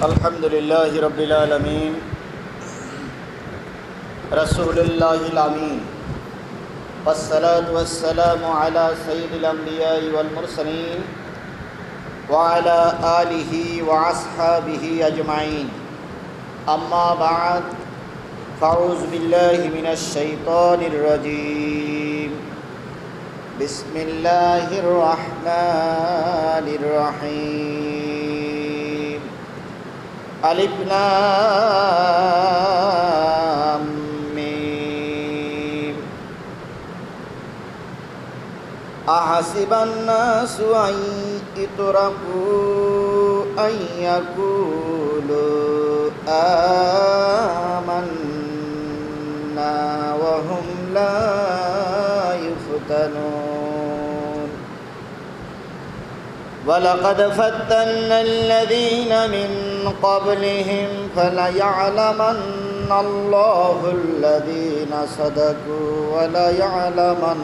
الحمد لله رب العالمين رسول الله الأمين والصلاة والسلام على سيد الأنبياء والمرسلين وعلى آله وأصحابه أجمعين أما بعد فأعوذ بالله من الشيطان الرجيم بسم الله الرحمن الرحيم ألف لام ميم أحسب الناس أن يتركوا أن يقولوا آمنا وهم لا يفتنون ولقد فتنا الذين من قبلهم فليعلمن الله الذين صدقوا وليعلمن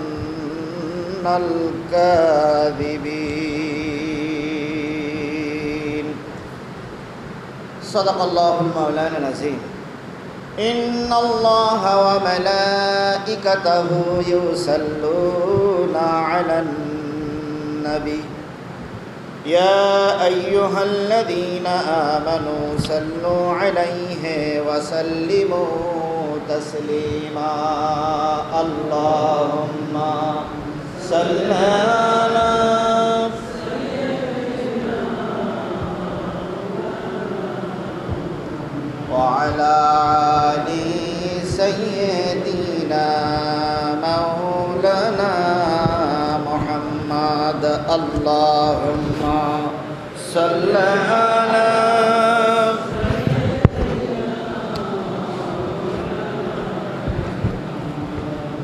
الكاذبين صدق الله المولانا العظيم إن الله وملائكته يصلون على النبي يا أيها الذين آمنوا صلوا عليه وسلموا تسليما اللهم صل على وعلى آل سيدنا مولانا محمد اللهم صل على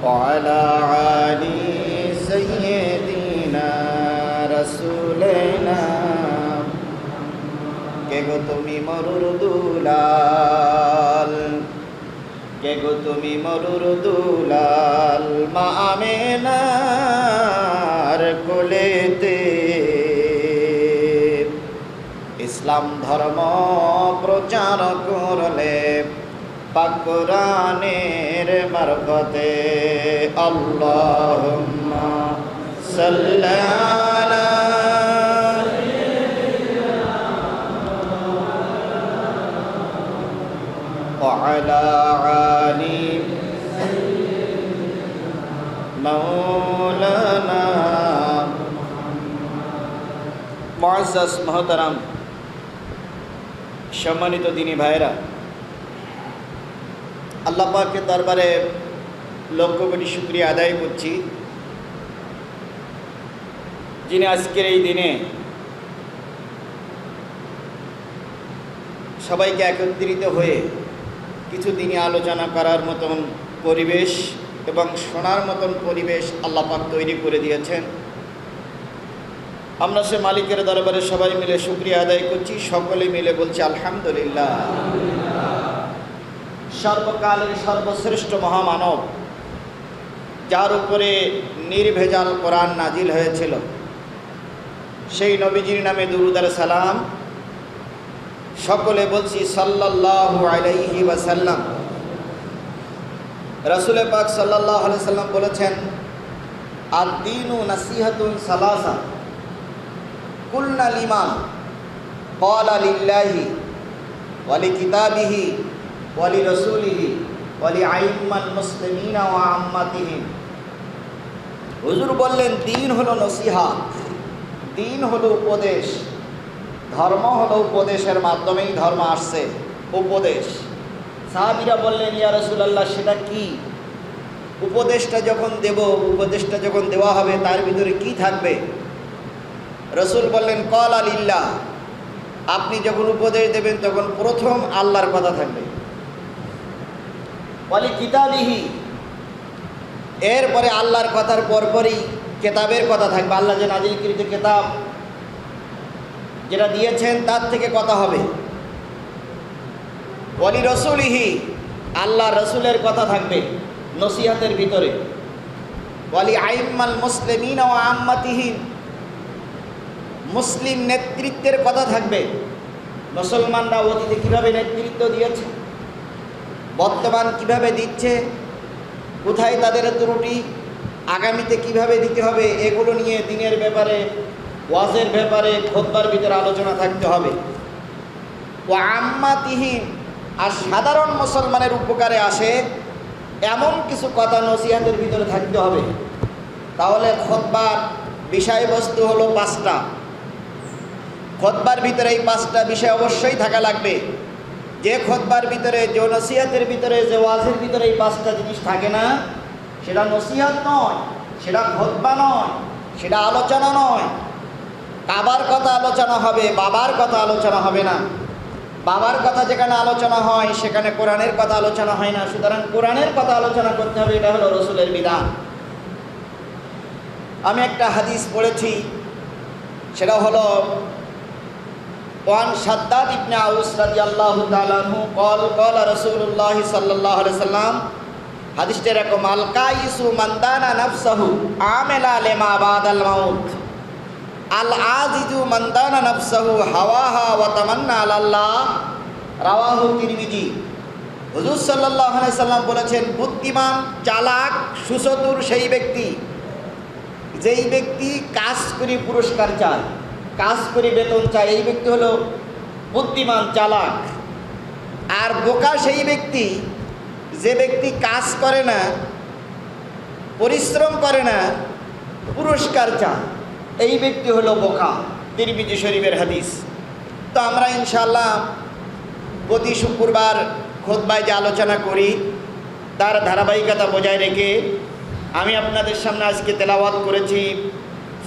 وعلى آل سيدنا رسولنا কে গো তুমি মরুর দুলাল কে গো তুমি মরুর দুলাল মা আমেনার কোলেতে ইসলাম ধর্ম প্রচার করলে পাক কোরআনের মারফতে আল্লাহুম্মা সাল্লি আলা وعلى آل مولانا মুআজ্জাজ মুহতারাম সম্মানিত দিনী ভাইরা, আল্লাহ পাকের দরবারে লক্ষ কোটি শুকরিয়া আদায় করছি যিনি আজকের এই দিনে সবাইকে একত্রিত হয়ে কিছু দিনে আলোচনা করার মতন পরিবেশ এবং শোনার মতন পরিবেশ আল্লাহ পাক তৈরি করে দিয়েছেন। আমরা সে মালিকের দরবারে সবাই মিলে শুকরিয়া আদায় করছি, সকলে মিলে বলছি আলহামদুলিল্লাহ। সর্বকালের সর্বশ্রেষ্ঠ মহামানব, যার উপরে নির্ভেজাল কোরআন নাজিল হয়েছিল, সেই নবীজির নামে দুরূদ আর সালাম সকলে বলছি সাল্লাল্লাহু আলাইহি ওয়াসাল্লাম। রাসূল পাক সাল্লাল্লাহু আলাইহি সাল্লাম বলেছেন, আদ-দীনু নাসিহাতুন সালাসা কুল্না লিমান ক্বালা লিল্লাহি ওয়া লিকিতাবিহি ওয়া লিরাসূলিহি ওয়া লিআইম্মাল মুসলিমিনা ওয়া আম্মাতিহিম। হুজুর বললেন, দ্বীন হলো নসিহত, দ্বীন হলো উপদেশ, ধর্ম হলো উপদেশের মাধ্যমেই ধর্ম আসছে, উপদেশ। সাহাবীরা বললেন, ইয়া রাসূলুল্লাহ সেটা কি? উপদেশটা যখন দেব, উপদেশটা যখন দেওয়া হবে তার ভিতরে কি থাকবে? রাসূল বললেন, ক্বালা লিল্লাহ, আপনি যখন উপদেশ দেবেন তখন প্রথম আল্লাহর কথা থাকবে, ওয়া লিকিতাবিহি, এরপরে আল্লাহর কথার পরপরই কিতাবের কথা থাকবে। আল্লাহ যে নাজিলকৃত কিতাব যেটা দিয়েছেন তার থেকে কথা হবে। ওয়ালি রসুলিহি, আল্লাহ রসুলের কথা থাকবে নসিহতের ভিতরে। ওয়ালি আইম্মাল মুসলিমিন ওয়া আম্মাতিহিম, মুসলিম নেতৃত্বের কথা থাকবে। মুসলমানরা অতীতে কীভাবে নেতৃত্ব দিয়েছে, বর্তমান কিভাবে দিচ্ছে, কোথায় তাদের ত্রুটি, আগামীতে কিভাবে দিতে হবে, এগুলো নিয়ে দিনের ব্যাপারে, ওয়াজের ব্যাপারে খুতবার ভিতরে আলোচনা থাকতে হবে। ও আম্মাতিহীন, আর সাধারণ মুসলমানের উপকারে আসে এমন কিছু কথা নসিহতের ভিতরে থাকতে হবে। তাহলে খুতবার বিষয়বস্তু হলো 5টা। খুতবার ভিতরে এই 5টা বিষয় অবশ্যই থাকা লাগবে। যে খুতবার ভিতরে, যে নসিহতের ভিতরে, যে ওয়াজের ভিতরে এই 5টা জিনিস থাকে না, সেটা নসিহত নয়, সেটা খুতবা নয়, সেটা আলোচনা নয়। কাবার কথা আলোচনা হবে, বাবার কথা আলোচনা হবে না। বাবার কথা যেখানে আলোচনা হয় সেখানে কোরআনের কথা আলোচনা হয় না। সুতরাং কোরআনের কথা আলোচনা করতে হবে, এটা হলো রসুলের বিধান। আমি একটা হাদিস পড়েছি, সেটা হলো ওয়ান শাদ্দাদ ইবনে আউস রাদিয়াল্লাহু তাআলা আনহু قال قال رسول الله صلى الله عليه وسلم, হাদিসটা এরকম, আল কাইসু মান দানা নাফসাহু আমেলা লিমা বাদাল মাউত, আল আজিজু মান দানা নাফসাহু হাওয়াহা ওয়া তামান্না আলাল্লাহ, রাওয়াহু তিরমিজি। হুজুর সাল্লাল্লাহু আলাইহি সাল্লাম বলেছেন, বুদ্ধিমান, চালাক, সুচতুর সেই ব্যক্তি যেই ব্যক্তি কাজ করে পুরস্কার চায়, কাজ করে বেতন চায়, এই ব্যক্তি হলো বুদ্ধিমান, চালাক। আর বোকা সেই ব্যক্তি যে ব্যক্তি কাজ করে না, পরিশ্রম করে না, পুরস্কার চায়, এই ব্যক্তি হলো বোকা। তিরমিজি শরীফের হাদিস। তো আমরা ইনশাআল্লাহ প্রতি শুক্রবার খুতবায় যে আলোচনা করি তার ধারাবাহিকতা বজায় রেখে আমি আপনাদের সামনে আজকে তেলাওয়াত করেছি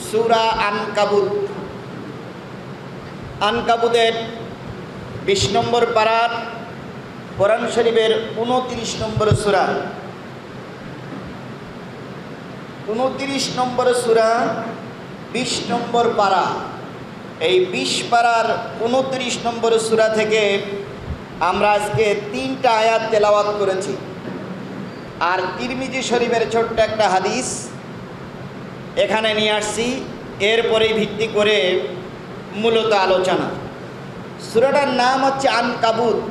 সূরা আনকাবুত। আনকাবুতের 20 নম্বর পারার কোরআন শরীফের 29 নম্বর সূরা, 29 নম্বর সূরা 20 নম্বর পারা। এই 20 পারার 29 নম্বর সূরা থেকে আমরা আজকে 3টা আয়াত তেলাওয়াত করেছি। আর তিরমিজি শরীফের ছোট্ট একটা হাদিস এখানে নিয়ে আসছি, এরপরেই ভিত্তি করে মূলত আলোচনা। সূরাটার নাম হচ্ছে আনকাবুত।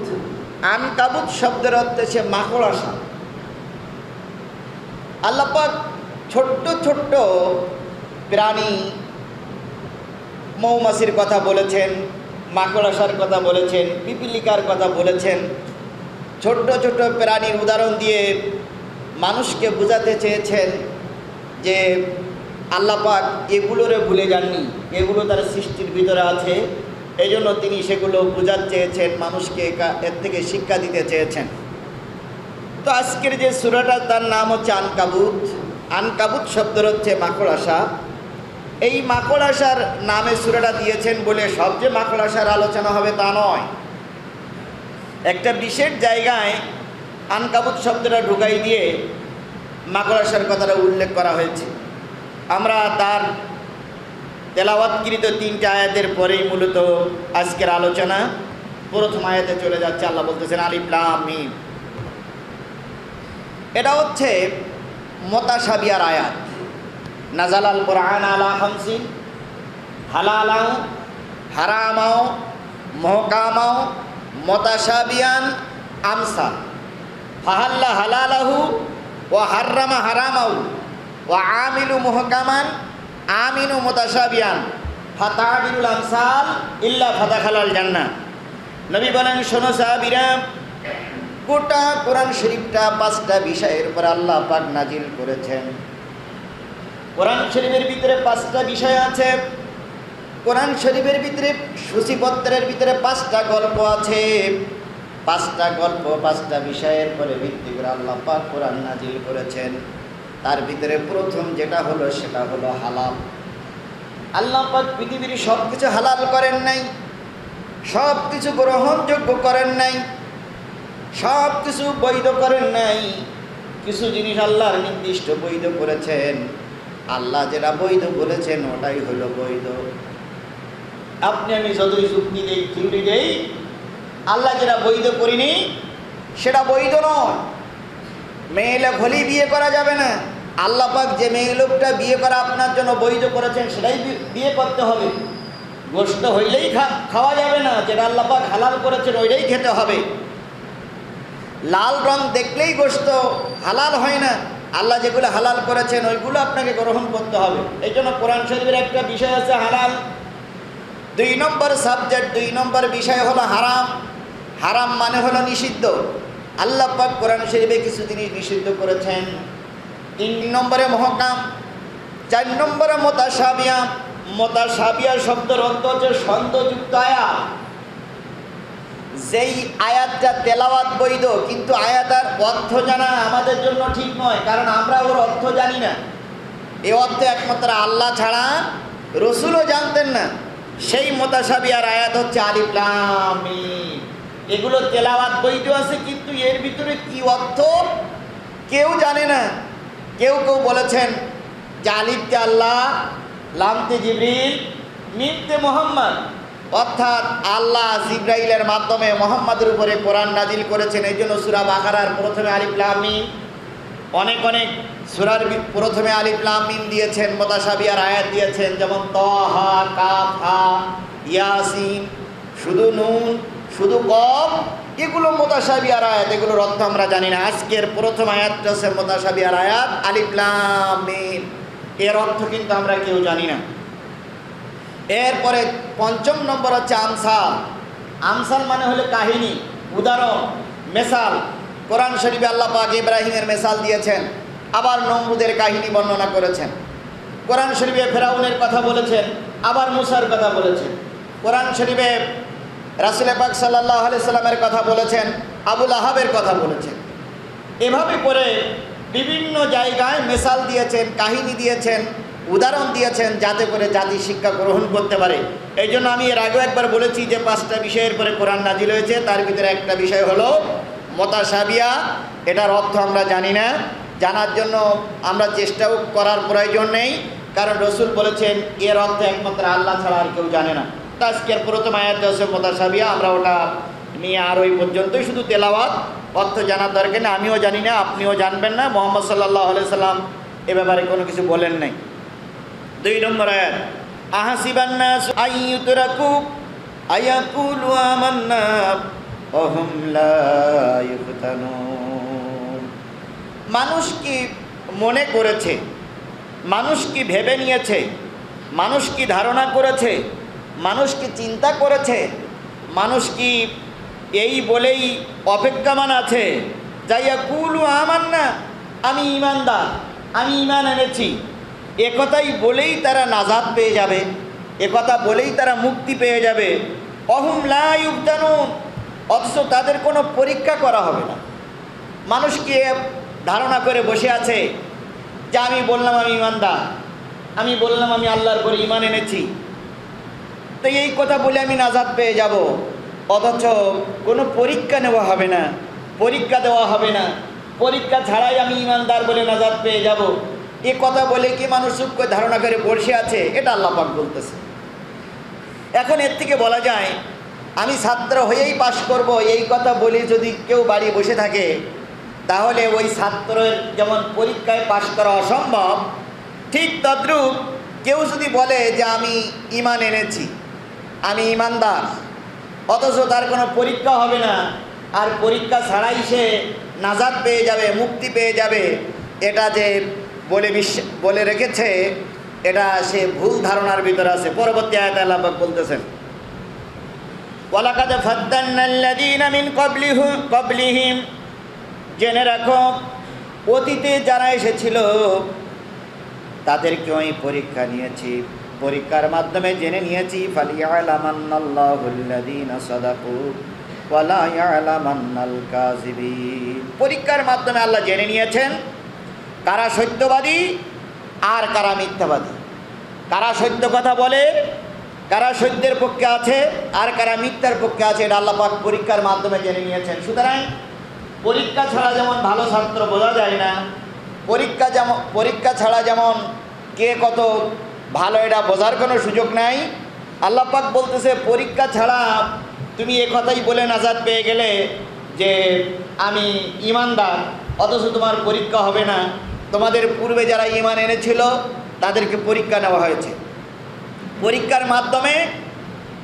আনকাবুত শব্দের অর্থ হচ্ছে মাকড়সা। আল্লাহ পাক ছোট্ট ছোট্ট প্রাণী, মৌমাছির কথা বলেছেন, মাকড়সার কথা বলেছেন, পিপিলিকার কথা বলেছেন। ছোট্ট ছোট্ট প্রাণীর উদাহরণ দিয়ে মানুষকে বোঝাতে চেয়েছেন যে আল্লাহ পাক এগুলোরে ভুলে যাননি, এগুলো তার সৃষ্টির ভিতরে আছে, এই জন্য তিনি সেগুলো বোঝাতে চেয়েছেন, মানুষকে এর থেকে শিক্ষা দিতে চেয়েছেন। তো আজকের যে সূরাটা তার নাম হচ্ছে আনকাবুত। আনকাবুত শব্দের হচ্ছে মাকড়সা। এই মাকড়সার নামে সূরাটা দিয়েছেন বলে সব যে মাকড়সার আলোচনা হবে তা নয়। একটা বিশেষ জায়গায় আনকাবুত শব্দটা ঢুকাই দিয়ে মাকড়সার কথাটা উল্লেখ করা হয়েছে। আমরা তার তেলাওয়াতকৃত 3টা আয়াতের পরেই মূলত আজকের আলোচনা। প্রথম আয়াতে চলে যাচ্ছে। আল্লাহ বলতেছেন আলিফ লাম মিম। এটা হচ্ছে মুতাশাবিহার আয়াত। নাজালাল কুরআন আলা খামসিন, হালালাও, হারামাও, মুহকামাও, মুতাশাবিহান, আমসাল। ফাহাল্লা হালালাহু ওয়া হাররামা হারামাহু ওয়া আমিলু মুহকামান আমিনু মুতাশাবিহান ফাতাবিরুল আমসাল ইল্লা ফাদাখালাল জান্নাহ। নবী বলেন, শোনো সাহাবীরা, গোটা কোরআন শরীফটা 5টা বিষয়ের উপর আল্লাহ পাক নাজিল করেছেন। কোরআন শরীফের ভিতরে 5টা বিষয় আছে। কোরআন শরীফের ভিতরে সূচিপত্রের ভিতরে 5টা গল্প আছে। 5টা গল্প 5টা বিষয়ের পরে ভিত্তি করে আল্লাহ পাক কোরআন নাজিল করেছেন। তার ভিতরে প্রথম যেটা হলো সেটা হলো হালাল। আল্লাহ পাক পৃথিবীর সব কিছু হালাল করেন নাই, সব কিছু গ্রহণযোগ্য করেন নাই, সব কিছু বৈধ করেন নাই। কিছু জিনিস আল্লাহর নির্দিষ্ট বৈধ করেছেন। আল্লাহ যেটা বৈধ বলেছেন ওটাই হলো বৈধ। আপনি আমি যতই যুক্তি দেই, থিওরি দেই, আল্লাহ যেটা বৈধ করিনি সেটা বৈধ নয়। মেয়ে লোক হলেই বিয়ে করা যাবে না। আল্লাহ পাক যে মেয়ে লোকটা বিয়ে করা আপনার জন্য বৈধ করেছেন সেটাই বিয়ে করতে হবে। গোশত হইলেই খাওয়া যাবে না, যেটা আল্লাহ পাক হালাল করেছেন ওইটাই খেতে হবে। লাল রং দেখলেই গোশত হালাল হয় না, আল্লাহ যেগুলো হালাল করেছেন ওইগুলো আপনাকে গ্রহণ করতে হবে। এই জন্য কোরআন শরীফের একটা বিষয় আছে হালাল, 2 নম্বর সাবজেক্ট, 2 নম্বর বিষয় হলো হারাম। হারাম মানে হলো নিষিদ্ধ। আল্লাহ পাক কোরআন শরীফে কিছু জিনিস নিষিদ্ধ করেছেন। 3 নম্বরে মুহকাম, 4 নম্বরে মুতাশাবিয়া। মুতাশাবিয়া শব্দের অর্থ হচ্ছে ছন্দযুক্ত আয়াত। যেই আয়াতটা তেলাওয়াত বৈধ, কিন্তু আয়াতার অর্থ জানা আমাদের জন্য ঠিক নয়, কারণ আমরা ওর অর্থ জানি না। এই অর্থ একমাত্র আল্লাহ ছাড়া রসুলও জানতেন না। সেই মুতাশাবিহার আয়াত হচ্ছে আলিফ লাম মিম। এগুলো তেলাওয়াত বৈধ আছে, কিন্তু এর ভিতরে কি অর্থ কেউ জানে না। কেউ কেউ বলেছেন যে আলিফতে আল্লাহ, লামতে জিবরিল, মিমতে মুহাম্মদ, অর্থাৎ আল্লাহ জিবরাইলের মাধ্যমে মুহাম্মাদের উপরে কোরআন নাজিল করেছেন। এই জন্য সূরা বাকারার প্রথমে আলিফ লাম মিম, অনেক অনেক সূরার প্রথমে আলিফ লাম মিম দিয়েছেন, মুতাশাবিহার আয়াত দিয়েছেন, যেমন তাহা, কাফ, হা, ইয়াসিন, শুধু নুন, শুধু কফ, এগুলো মুতাশাবিহার আয়াত। এগুলোর অর্থ আমরা জানি না। আজকের প্রথম আয়াতটা হচ্ছে মুতাশাবিহার আয়াত আলিফ লাম মিম, এর অর্থ কিন্তু আমরা কেউ জানি না। এরপরে 5 নম্বর হচ্ছে আমসাল। আমসাল মানে হলো কাহিনী, উদাহরণ, মেসাল। কোরআন শরীফে আল্লাহ পাক ইব্রাহিমের মেসাল দিয়েছেন, আবার নমরুদের কাহিনী বর্ণনা করেছেন। কোরআন শরীফে ফেরাউনের কথা বলেছেন, আবার মুসার কথা বলেছেন। কোরআন শরীফে রাসূল পাক সাল্লাল্লাহু আলাইহি সাল্লামের কথা বলেছেন, আবুল আহাবের কথা বলেছেন। এভাবে করে বিভিন্ন জায়গায় মেসাল দিয়েছেন, কাহিনী দিয়েছেন, উদাহরণ দিয়েছেন, যাতে করে জাতি শিক্ষা গ্রহণ করতে পারে। এই জন্য আমি এর আগেও একবার বলেছি যে 5টা বিষয়ের পরে কোরআন নাজিল হয়েছে, তার ভিতরে একটা বিষয় হলো মুতাশাবিহা। এটার অর্থ আমরা জানি না, জানার জন্য আমরা চেষ্টাও করার প্রয়োজন নেই, কারণ রসুল বলেছেন এর অর্থ একমাত্র আল্লাহ ছাড়া আর কেউ জানে না। তা আজকের প্রথম আয়াত হচ্ছে মুতাশাবিহা, আমরা ওটা নিয়ে আর ওই পর্যন্তই শুধু তেলাওয়াত, অর্থ জানার দরকার নেই। আমিও জানি না, আপনিও জানবেন না, মুহাম্মদ সাল্লাল্লাহু আলাইহি সাল্লাম এ ব্যাপারে কোনো কিছু বলেন নাই। 2 নম্বর আয়াত, আহাসিবান নাস আইয়ুতরাকু আয়াকুলু আমান্না ওয়া হুম লা ইফতানুন। মানুষ কি মনে করেছে, মানুষ কি ভেবে নিয়েছে, মানুষ কি ধারণা করেছে, মানুষ কি চিন্তা করেছে, মানুষ কি এই বলেই অপেক্ষমান আছে, যাইয়াকুলু আমান্না, আমি ঈমানদার, আমি ঈমান এনেছি, একথাই বলেই তারা নাজাত পেয়ে যাবে, একথা বলেই তারা মুক্তি পেয়ে যাবে। অহুম লা ইফতানুন, অথচ তাদের কোনো পরীক্ষা করা হবে না। মানুষ কি ধারণা করে বসে আছে যে আমি বললাম আমি ঈমানদার, আমি বললাম আমি আল্লাহর উপর ঈমান এনেছি, তো এই কথা বলে আমি নাজাত পেয়ে যাব, অথচ কোনো পরীক্ষা নেওয়া হবে না, পরীক্ষা দেওয়া হবে না, পরীক্ষা ছাড়াই আমি ঈমানদার বলে নাজাত পেয়ে যাব, এ কথা বলে কি মানুষ চুপ করে ধারণা করে বসে আছে? এটা আল্লাহ পাক বলতেছে। এখন এর থেকে বলা যায় আমি ছাত্র হয়েই পাশ করব, এই কথা বলে যদি কেউ বাড়ি বসে থাকে, তাহলে ওই ছাত্রের যেমন পরীক্ষায় পাশ করা অসম্ভব, ঠিক তদ্রূপ কেউ যদি বলে যে আমি ঈমান এনেছি, আমি ঈমানদার, অথচ তার কোনো পরীক্ষা হবে না, আর পরীক্ষা ছাড়াই সে নাজাত পেয়ে যাবে, মুক্তি পেয়ে যাবে, এটা যে বলে রেখেছে, এটা সে ভুল ধারণার ভিতরে আছে। পরবর্তী আয়াতে আল্লাহ পাক বলতেছেন, ওয়ালাকাদ ফাত্তানাল্লাযীনা মিন ক্বাবলিহিম, জেনে রাখো অতীতে যারা এসেছিল তাদেরকে আমি পরীক্ষা নিয়েছি, পরীক্ষার মাধ্যমে জেনে নিয়েছি। ফালিয়ালামান্নাল্লাহুল্লাযীনা সাদাকু ওয়া লা ইয়ালামান্নাল কাযিবিন। পরীক্ষার মাধ্যমে আল্লাহ জেনে নিয়েছেন কারা সত্যবাদী আর কারা মিথ্যাবাদী, কারা সত্য কথা বলে, কারা সত্যের পক্ষে আছে আর কারা মিথ্যার পক্ষে আছে, এটা আল্লাহ পাক পরীক্ষার মাধ্যমে জেনে নিয়েছেন। সুতরাং পরীক্ষা ছাড়া যেমন ভালো ছাত্র বোঝা যায় না, পরীক্ষা ছাড়া যেমন কে কত ভালো এটা বোঝার কোনো সুযোগ নাই। আল্লাহ পাক বলতেছে পরীক্ষা ছাড়া তুমি এ কথাই বলে নাজাত পেয়ে গেলে যে আমি ঈমানদার, অথচ তোমার পরীক্ষা হবে না। তোমাদের পূর্বে যারা ঈমান এনেছিল তাদেরকে পরীক্ষা নেওয়া হয়েছে, পরীক্ষার মাধ্যমে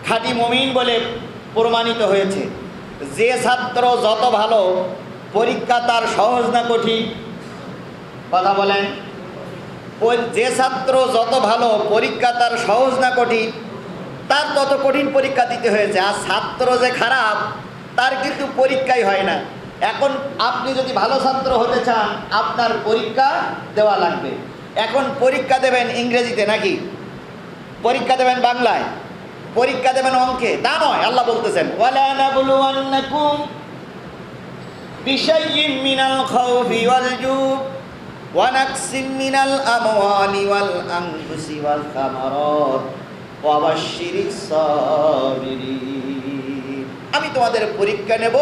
খাঁটি মুমিন বলে প্রমাণিত হয়েছে। যে ছাত্র যত ভালো, পরীক্ষা তার সহজ না কঠিন? কথা বলেন। যে ছাত্র যত ভালো, পরীক্ষা তার সহজ না কঠিন? তার তত কঠিন পরীক্ষা দিতে হয়েছে। আর ছাত্র যে খারাপ, তার কিন্তু পরীক্ষাই হয় না। এখন আপনি যদি ভালো ছাত্র হতে চান, আপনার পরীক্ষা দেওয়া লাগবে। এখন পরীক্ষা দেবেন ইংরেজিতে নাকি? পরীক্ষা দেবেন বাংলায়? পরীক্ষা দেবেন অঙ্কে? তা নয়। আল্লাহ বলতেছেন, ওয়ালা নাবলুওয়ান্নাকুম বিশাইইম মিনাল খাউফি ওয়াল জু ওয়া নাকসিম মিনাল আমওয়ালি ওয়াল আনফুসি ওয়াল সামারাত ওয়া বাশশিরিস সাবিরিন। আমি তোমাদের পরীক্ষা নেব।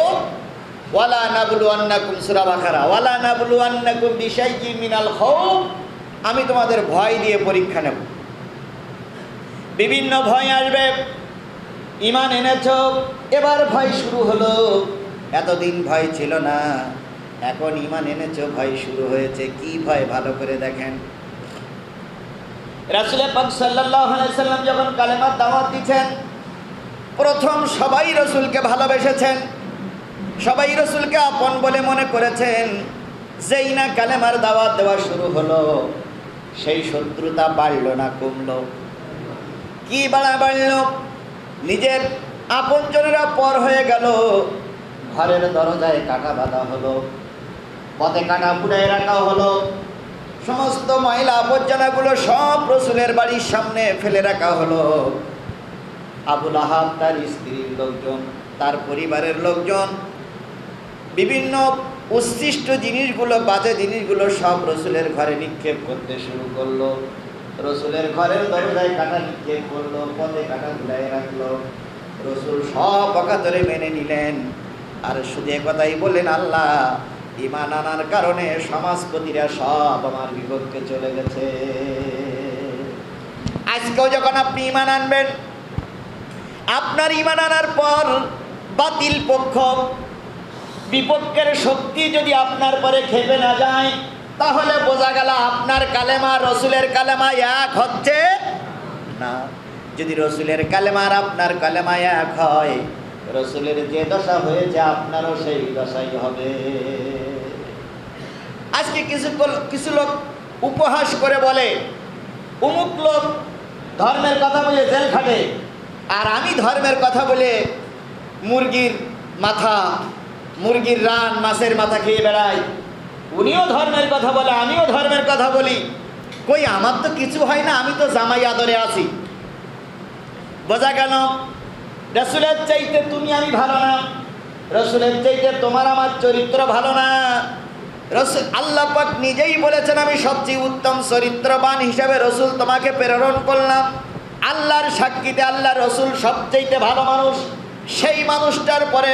ওয়ালা নাবলুওয়ান্নাকুম, সূরা বাকারা, ওয়ালা নাবলুওয়ান্নাকুম বিশাইইম মিনাল খাউফ, আমি তোমাদের ভয় দিয়ে পরীক্ষা নেব। বিভিন্ন ভয় আসবে। ঈমান এনেছ, এবার ভয় শুরু হলো। এতদিন ভয় ছিল না, এখন ঈমান এনেছ, ভয় শুরু হয়েছে। কি ভয়? ভালো করে দেখেন। রাসূল পাক সাল্লাল্লাহু আলাইহি সাল্লাম যখন কালেমার দাওয়াত দিচ্ছেন, প্রথম সবাই রাসূলকে ভালোবেসেছেন, সবাই রাসূলকে আপন বলে মনে করেছেন। যেই না কালেমার দাওয়াত দেওয়া শুরু হলো, সেই শত্রুতা বাড়ল না কমলো? কি বাড়ল? নিজের আপনজনেরা পর হয়ে গেল। ঘরের দরজায় কাঁটা বাঁধা হলো, পথে কাঁটা ফুটায় রাখা হলো, সমস্ত ময়লা আবর্জনাগুলো সব রাসূলের বাড়ির সামনে ফেলে রাখা হলো। আবু লাহাব, তার স্ত্রীর লোকজন, তার পরিবারের লোকজন বিভিন্ন উচ্ছিষ্ট জিনিসগুলো, বাজে জিনিসগুলো সব রাসূলের ঘরে নিক্ষেপ করতে শুরু করলো। রাসূলের ঘরের দরজায় কাঁটা নিক্ষেপ করলো, পথে কাঁটা ঝুলাই রাখলো। রাসূল সব অকাতরে মেনে নিলেন। আর শুধু একথাই বললেন, আল্লাহ, ঈমান আনার কারণে সমাজপতিরা সব আমার বিপক্ষে চলে গেছে। আজকেও যখন আপনি ঈমান আনবেন, আপনার ঈমান আনার পর বাতিল পক্ষ, বিপক্ষের শক্তি যদি আপনার পরে খেপে না যায়, তাহলে বোঝা গেল আপনার কালেমা রাসূলের কালেমা এক হচ্ছে না। যদি রাসূলের কালেমা আর আপনার কালেমা এক হয়, রাসূলের যে দশা হয়েছে আপনারও সেই দশাই হবে। আজকে কিছু লোক উপহাস করে বলে, অমুক লোক ধর্মের কথা বলে জেল খাটে, আর আমি ধর্মের কথা বলে মুরগির মাথা, মুরগির রান, মাছের মাথা খেয়ে বেড়াই। উনিও ধর্মের কথা বলে, আমিও ধর্মের কথা বলি। কই, আমার তো কিছু হয় না, আমি তো জামাই আদরে আছি। বোঝা গেল রাসূলের চাইতে তুমি আমি ভালো না, রাসূলের চাইতে তোমার আমার চরিত্র ভালো না। রাসূল, আল্লাহ পাক নিজেই বলেছেন, আমি সবচেয়ে উত্তম চরিত্রবান হিসাবে রাসূল তোমাকে প্রেরণ করলাম। আল্লাহর সাক্ষীতে আল্লাহ রাসূল সবচেয়ে ভালো মানুষ। সেই মানুষটার পরে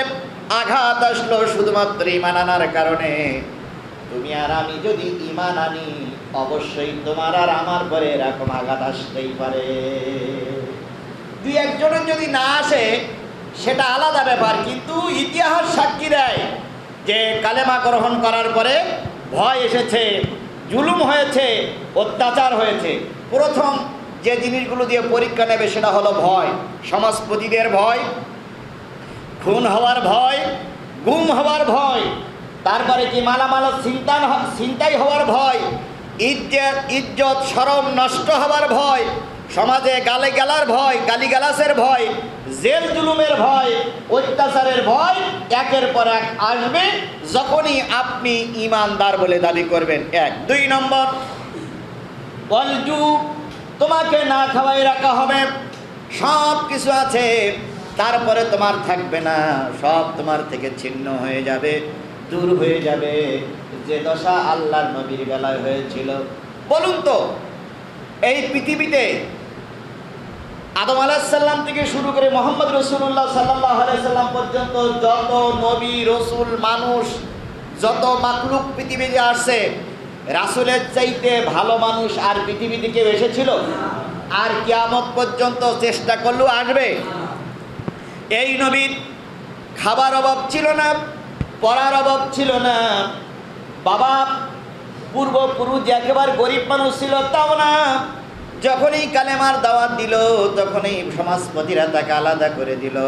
আঘাত আসলো শুধুমাত্র ঈমান আনার কারণে। তুমি আর আমি যদি ঈমান আনি, অবশ্যই তোমার আর আমার পরে এরকম আঘাত আসতেই পারে। দুই একজনের যদি না আসে সেটা আলাদা ব্যাপার, কিন্তু ইতিহাস সাক্ষী দেয় যে কালেমা গ্রহণ করার পরে ভয় এসেছে, জুলুম হয়েছে, অত্যাচার হয়েছে। প্রথম যে জিনিসগুলো দিয়ে পরীক্ষা নেবে সেটা হলো ভয়। সমাজপতিদের ভয়, খুন হওয়ার ভয়, গুম হওয়ার ভয়, তারপরে কি মালামাল ছিনতাই হওয়ার ভয়, ইজ্জত শরম নষ্ট হওয়ার ভয়, সমাজে গালিগালার ভয়, গালিগালাসের ভয়, জেল জুলুমের ভয়, অত্যাচারের ভয় একের পর এক আসবে যখনই আপনি ঈমানদার বলে দাবি করবেন। এক। দুই নম্বর, ওয়ালজু, তোমাকে না খাওয়াই রাখা হবে, সব কিছু আছে, তারপরে তোমার থাকবে না, সব তোমার থেকে ছিন্ন হয়ে যাবে, দূর হয়ে যাবে। যে দশা আল্লাহর নবীর বেলায় হয়েছিল। বলুন তো, এই পৃথিবীতে আদম আলাইহিস সালাম থেকে শুরু করে মুহাম্মদ রাসূলুল্লাহ সাল্লাল্লাহু আলাইহি সাল্লাম পর্যন্ত যত নবী, রসুল, মানুষ, যত মাখলুক পৃথিবীতে আসছে, রাসূলের চাইতে ভালো মানুষ আর পৃথিবীতে কেউ এসেছিল? আর কিয়ামত পর্যন্ত চেষ্টা করলেও আসবে? এই নবীর খাবার অভাব ছিল না, পড়ার অভাব ছিল না, বাবা পূর্বপুরুষ যে একেবারে গরিব মানুষ ছিল তাও না, যখনই কালেমার দাওয়াত দিল তখনই সমাজপতিরা তাকে আলাদা করে দিল।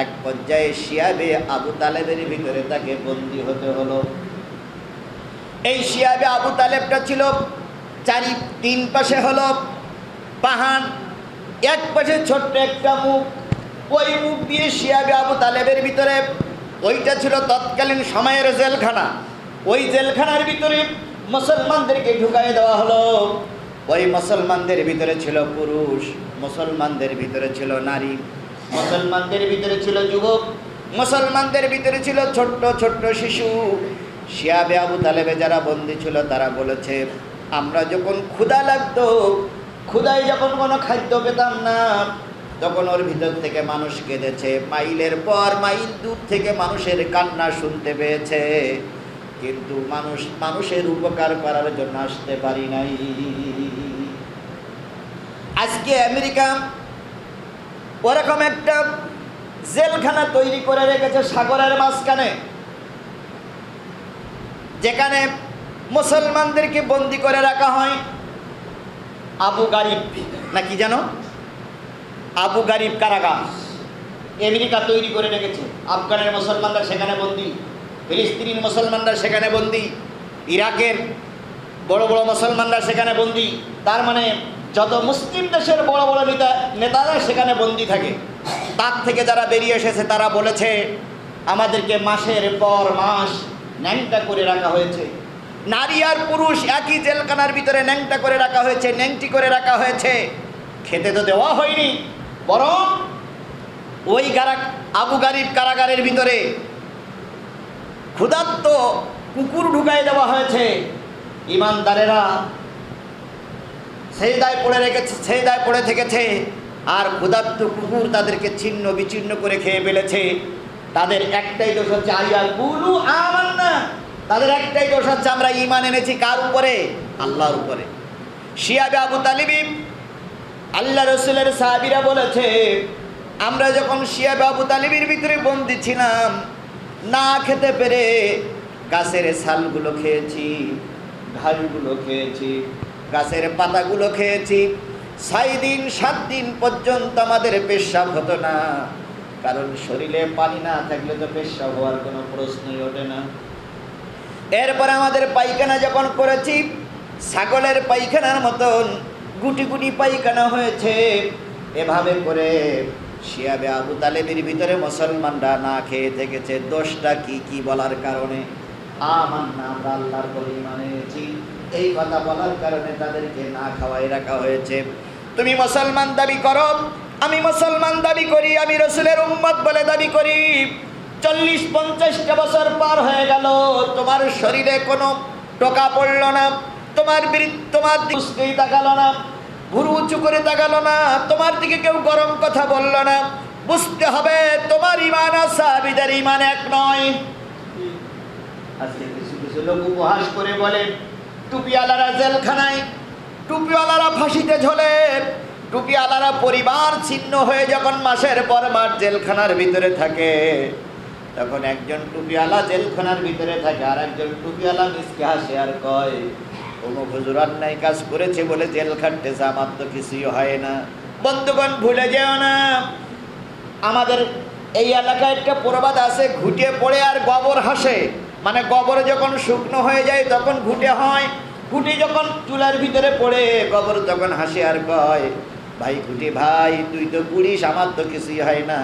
এক পর্যায়ে শিয়াবে আবু তালেবের ভিতরে তাকে বন্দী হতে হলো। এই শিয়াবে আবু তালেবটা ছিল তিন পাশে হলো পাহাড়, এক পাশে ছোট্ট একটা মুখ। ওই মুখ দিয়ে শিয়াবে আবু তালেবের ভিতরে, ওইটা ছিল তৎকালীন সময়ের জেলখানা। ওই জেলখানার ভিতরে মুসলমানদেরকে ঢুকাই দেওয়া হলো। ওই মুসলমানদের ভিতরে ছিল পুরুষ, মুসলমানদের ভিতরে ছিল নারী, মুসলমানদের ভিতরে ছিল যুবক, মুসলমানদের ভিতরে ছিল ছোট্ট ছোট্ট শিশু। শিয়াবে আবু তালেবে যারা বন্দী ছিল তারা বলেছে, আমরা যখন ক্ষুধা লাগতো, ক্ষুধায় যখন কোনো খাদ্য পেতাম না, তখন ওর ভিতর থেকে মানুষ কেঁদেছে, মাইলের পর মাইল দূর থেকে মানুষের কান্না শুনতে পেয়েছে, কিন্তু মানুষের উপকার করার জন্য আসতে পারি নাই। আজকে আমেরিকা ওরকম একটা জেলখানা তৈরি করে রেখেছে সাগরের মাঝখানে, যেখানে মুসলমানদেরকে বন্দি করে রাখা হয়। আবু গারিব নাকি যেন, আবু গারিব কারাগার আমেরিকা তৈরি করে রেখেছে। আফগানের মুসলমানরা সেখানে বন্দি, ফিলিস্তিনের মুসলমানরা সেখানে বন্দি, ইরাকের বড় বড় মুসলমানরা সেখানে বন্দি। তার মানে যত মুসলিম দেশের বড় বড় নেতারা সেখানে বন্দি থাকে। তার থেকে যারা বেরিয়ে এসেছে তারা বলেছে, আমাদেরকে মাসের পর মাস ন্যাংটা করে রাখা হয়েছে। নারী আর পুরুষ একই জেলখানার ভিতরে ন্যাংটা করে রাখা হয়েছে, ন্যাংটি করে রাখা হয়েছে। খেতে তো দেওয়া হয়নি, বরং ওই আবু গারিব কারাগারের ভিতরে ক্ষুধার্ত কুকুর ঢুকাই দেওয়া হয়েছে। ইমানদারেরা সেজদায় পড়ে থেকেছে, আর ক্ষুধার্ত কুকুর তাদেরকে ছিন্ন বিচ্ছিন্ন করে খেয়ে ফেলেছে। তাদের একটাই দোষ হচ্ছে আইয়াকুলু আমান্না, তাদের একটাই দোষ হচ্ছে আমরা ঈমান এনেছি কার উপরে? আল্লাহর উপরে। শিয়াবে আবু তালিব আল্লাহ রসুলের সাহাবীরা বলেছে, আমরা যখন শিয়াবে আবু তালিবের ভিতরে বন্দী ছিলাম, না খেতে পেরে গাছের ছালগুলো খেয়েছি, ঘাসগুলো খেয়েছি, গাছের পাতাগুলো খেয়েছি। 6 দিন 7 দিন পর্যন্ত আমাদের পেশাব হতো না, কারণ শরীরে পানি না থাকলে তো পেশাব হওয়ার কোনো প্রশ্নই ওঠে না। এরপর আমাদের পায়খানা যখন করেছি, ছাগলের পায়খানার মতন গুটি গুটি পায়খানা হয়েছে। এভাবে করে শিয়াবে আবু তালেবের ভিতরে মুসলমানরা না খেয়ে থেকেছে। দোষটা কি বলার কারণে? আমান্না, আমরা আল্লাহর উপরে ঈমান এনেছি, এই কথা বলার কারণে তাদেরকে না খাওয়াই রাখা হয়েছে। তুমি মুসলমান দাবি করো, আমি মুসলমান দাবি করি, আমি রসুলের উম্মত বলে দাবি করি। 40-50টা বছর পার হয়ে গেল, তোমার শরীরে কোনো টোকা পড়ল না, তোমার দিকেই তাকালো না, ভুরু উঁচু করে তাকালো না, তোমার দিকে কেউ গরম কথা বলল না। বুঝতে হবে তোমার ঈমান আর সাহাবীদের ঈমান এক নয়। আজকে কিছু লোক উপহাস করে বলে, টুপিওয়ালারা জেলখানায়, টুপিওয়ালারা ফাঁসিতে ঝোলে, টুপিওয়ালারা পরিবার ছিন্ন হয়ে যখন মাসের পর মাস জেলখানার ভিতরে থাকে, তখন একজন টুপিওয়ালা জেলখানার ভিতরে থাকে, আর একজন টুপিওয়ালা মিসকে হাসে আর কয়, অমুক হুজুর অন্যায় কাজ করেছে বলে জেল খাটতেছে, আমার তো কিছুই হয় না। বন্ধুগণ, ভুলে যেও না, আমাদের এই এলাকায় একটা প্রবাদ আছে, ঘুটে পড়ে আর গোবর হাসে। মানে গোবর যখন শুকনো হয়ে যায় তখন ঘুটে হয়, ঘুটে যখন চুলার ভিতরে পড়ে গোবর তখন হাসে আর কয়, ভাই ঘুটে ভাই, তুই তো পুড়িস, আমার তো কিছুই হয় না,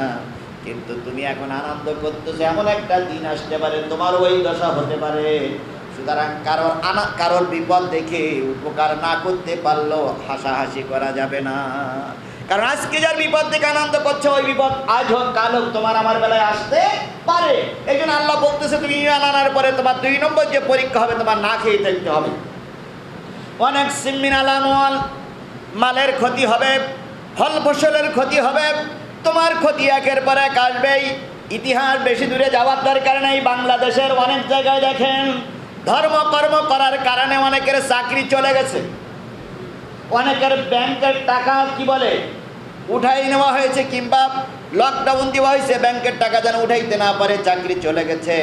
কিন্তু তুমি এখন আনন্দ করতেছো, এমন একটা দিন আসতে পারে তোমার ওই দশা হতে পারে। সুতরাং কারোর বিপদ দেখে উপকার না করতে পারলেও হাসাহাসি করা যাবে না, কারণ আজকে যার বিপদ দেখে আনন্দ করছে, ওই বিপদ আজ হোক কাল হোক তোমার আমার বেলায় আসতে পারে। এই জন্য আল্লাহ বলতেছে, তুমি ঈমান আনার পরে তোমার 2 নম্বর যে পরীক্ষা হবে, তোমার না খেয়ে থাকতে হবে। অনেক সিমিনাল আমল, মালের ক্ষতি হবে, ফল ফসলের ক্ষতি হবে, তোমার ক্ষতি একের পর এক আসবেই। ইতিহাস বেশি দূরে যাওয়ার দরকার নেই, বাংলাদেশের অনেক জায়গায় দেখেন ধর্মকর্ম করার কারণে অনেকের চাকরি চলে গেছে, অনেকের ব্যাংকের টাকা উঠাই নেওয়া হয়েছে, কিংবা লকডাউন দেওয়া হয়েছে, ব্যাংকের টাকা যেন উঠাইতে না পারে, চাকরি চলে গেছে।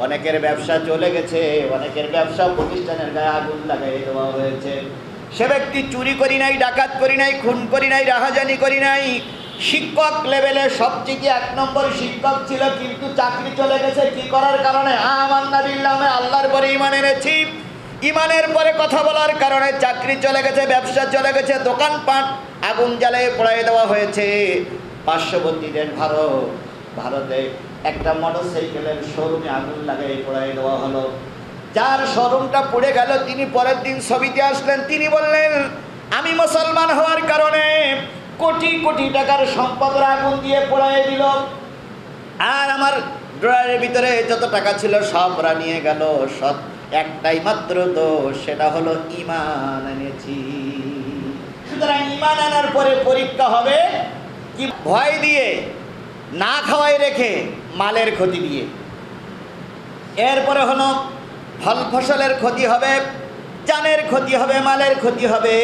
অনেকের ব্যবসা চলে গেছে, অনেকের ব্যবসা প্রতিষ্ঠানের গায়ে আগুন লাগাই দেওয়া হয়েছে। সে ব্যক্তি চুরি করি নাই, ডাকাত করি নাই, খুন করি নাই, রাহাজানি করি নাই, শিক্ষক লেভেলে সবচেয়ে 1 নম্বর শিক্ষক ছিল, কিন্তু চাকরি চলে গেছে। কি করার কারণে? আমান্না বিল্লাহ, আমি আল্লাহর পরে ঈমান এনেছি। ঈমানের পরে কথা বলার কারণে চাকরি চলে গেছে, ব্যবসা চলে গেছে, দোকানপাট আগুন জ্বালিয়ে পোড়াই দেওয়া হয়েছে। পার্শ্ববর্তী দেশ ভারতে একটা মোটরসাইকেলের শোরুমে আগুন লাগিয়ে পোড়াই দেওয়া হলো। যার শোরুমটা পুড়ে গেল, তিনি পরের দিন ছবিতে আসলেন। তিনি বললেন, আমি মুসলমান হওয়ার কারণে কোটি কোটি টাকার সম্পদের আগুন দিয়ে পোড়াই দিল, আর আমার ড্রয়ারের ভিতরে যত টাকা ছিল সব ওরা নিয়ে গেল। সব একটাই মাত্র দোষ, সেটা হলো ঈমান এনেছি। সুতরাং ঈমান আনার পরে পরীক্ষা হবে কি? ভয় দিয়ে, না খাওয়াই রেখে, মালের ক্ষতি দিয়ে। এরপরে হলো ফল ফসলের ক্ষতি হবে, জানের ক্ষতি হবে, মালের ক্ষতি হবে।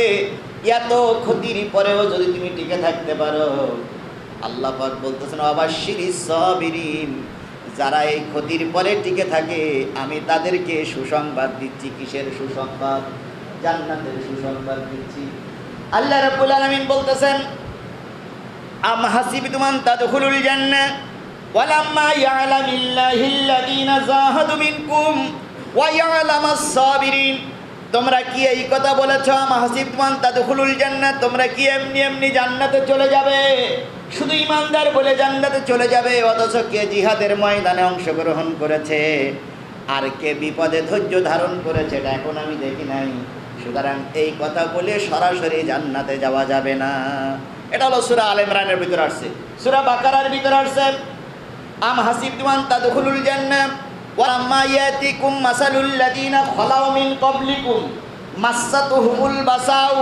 এত ক্ষতির পরেও যদি তুমি টিকে থাকতে পারো, আল্লাহ পাক বলতেছেন অবাশশিরিস সাবিরিন, যারা এই ক্ষতির পরে টিকে থাকে আমি তাদেরকে সুসংবাদ দিচ্ছি। কিসের সুসংবাদ? জান্নাতের সুসংবাদ দিচ্ছি। আল্লাহ রাব্বুল আলামিন বলতেছেন, আম হাসিবতুম আন তাদখুলুল জান্নাহ ওয়ালাম্মা ইয়ালামিল্লাহিল্লাযীনা জাহাদু মিনকুম ওয়া ইয়ালামাস সাবিরিন। তোমরা কি এই কথা বলেছ, আম হাসিবতুম আন তাদখুলুল জান্নাহ, তোমরা কি এমনি এমনি জান্নাতে চলে যাবে? শুধু ঈমানদার বলে জান্নাতে চলে যাবে, অথচ কে জিহাদের ময়দানে অংশগ্রহণ করেছে আর কে বিপদে ধৈর্য ধারণ করেছে এটা এখন আমি দেখি নাই। সুতরাং এই কথা বলে সরাসরি জান্নাতে যাওয়া যাবে না। এটা হলো সূরা আলে ইমরানের ভিতরে আসছে, সূরা বাকারার ভিতরে আসছে। আম হাসিবতুম আন তাদখুলুল জান্নাহ ওয়ালাম্মা ইয়াতিকুম মাসালুল লাযীনা খালাউ মিন ক্বাবলিকুম মাসসাতুহুমুল বাসাউ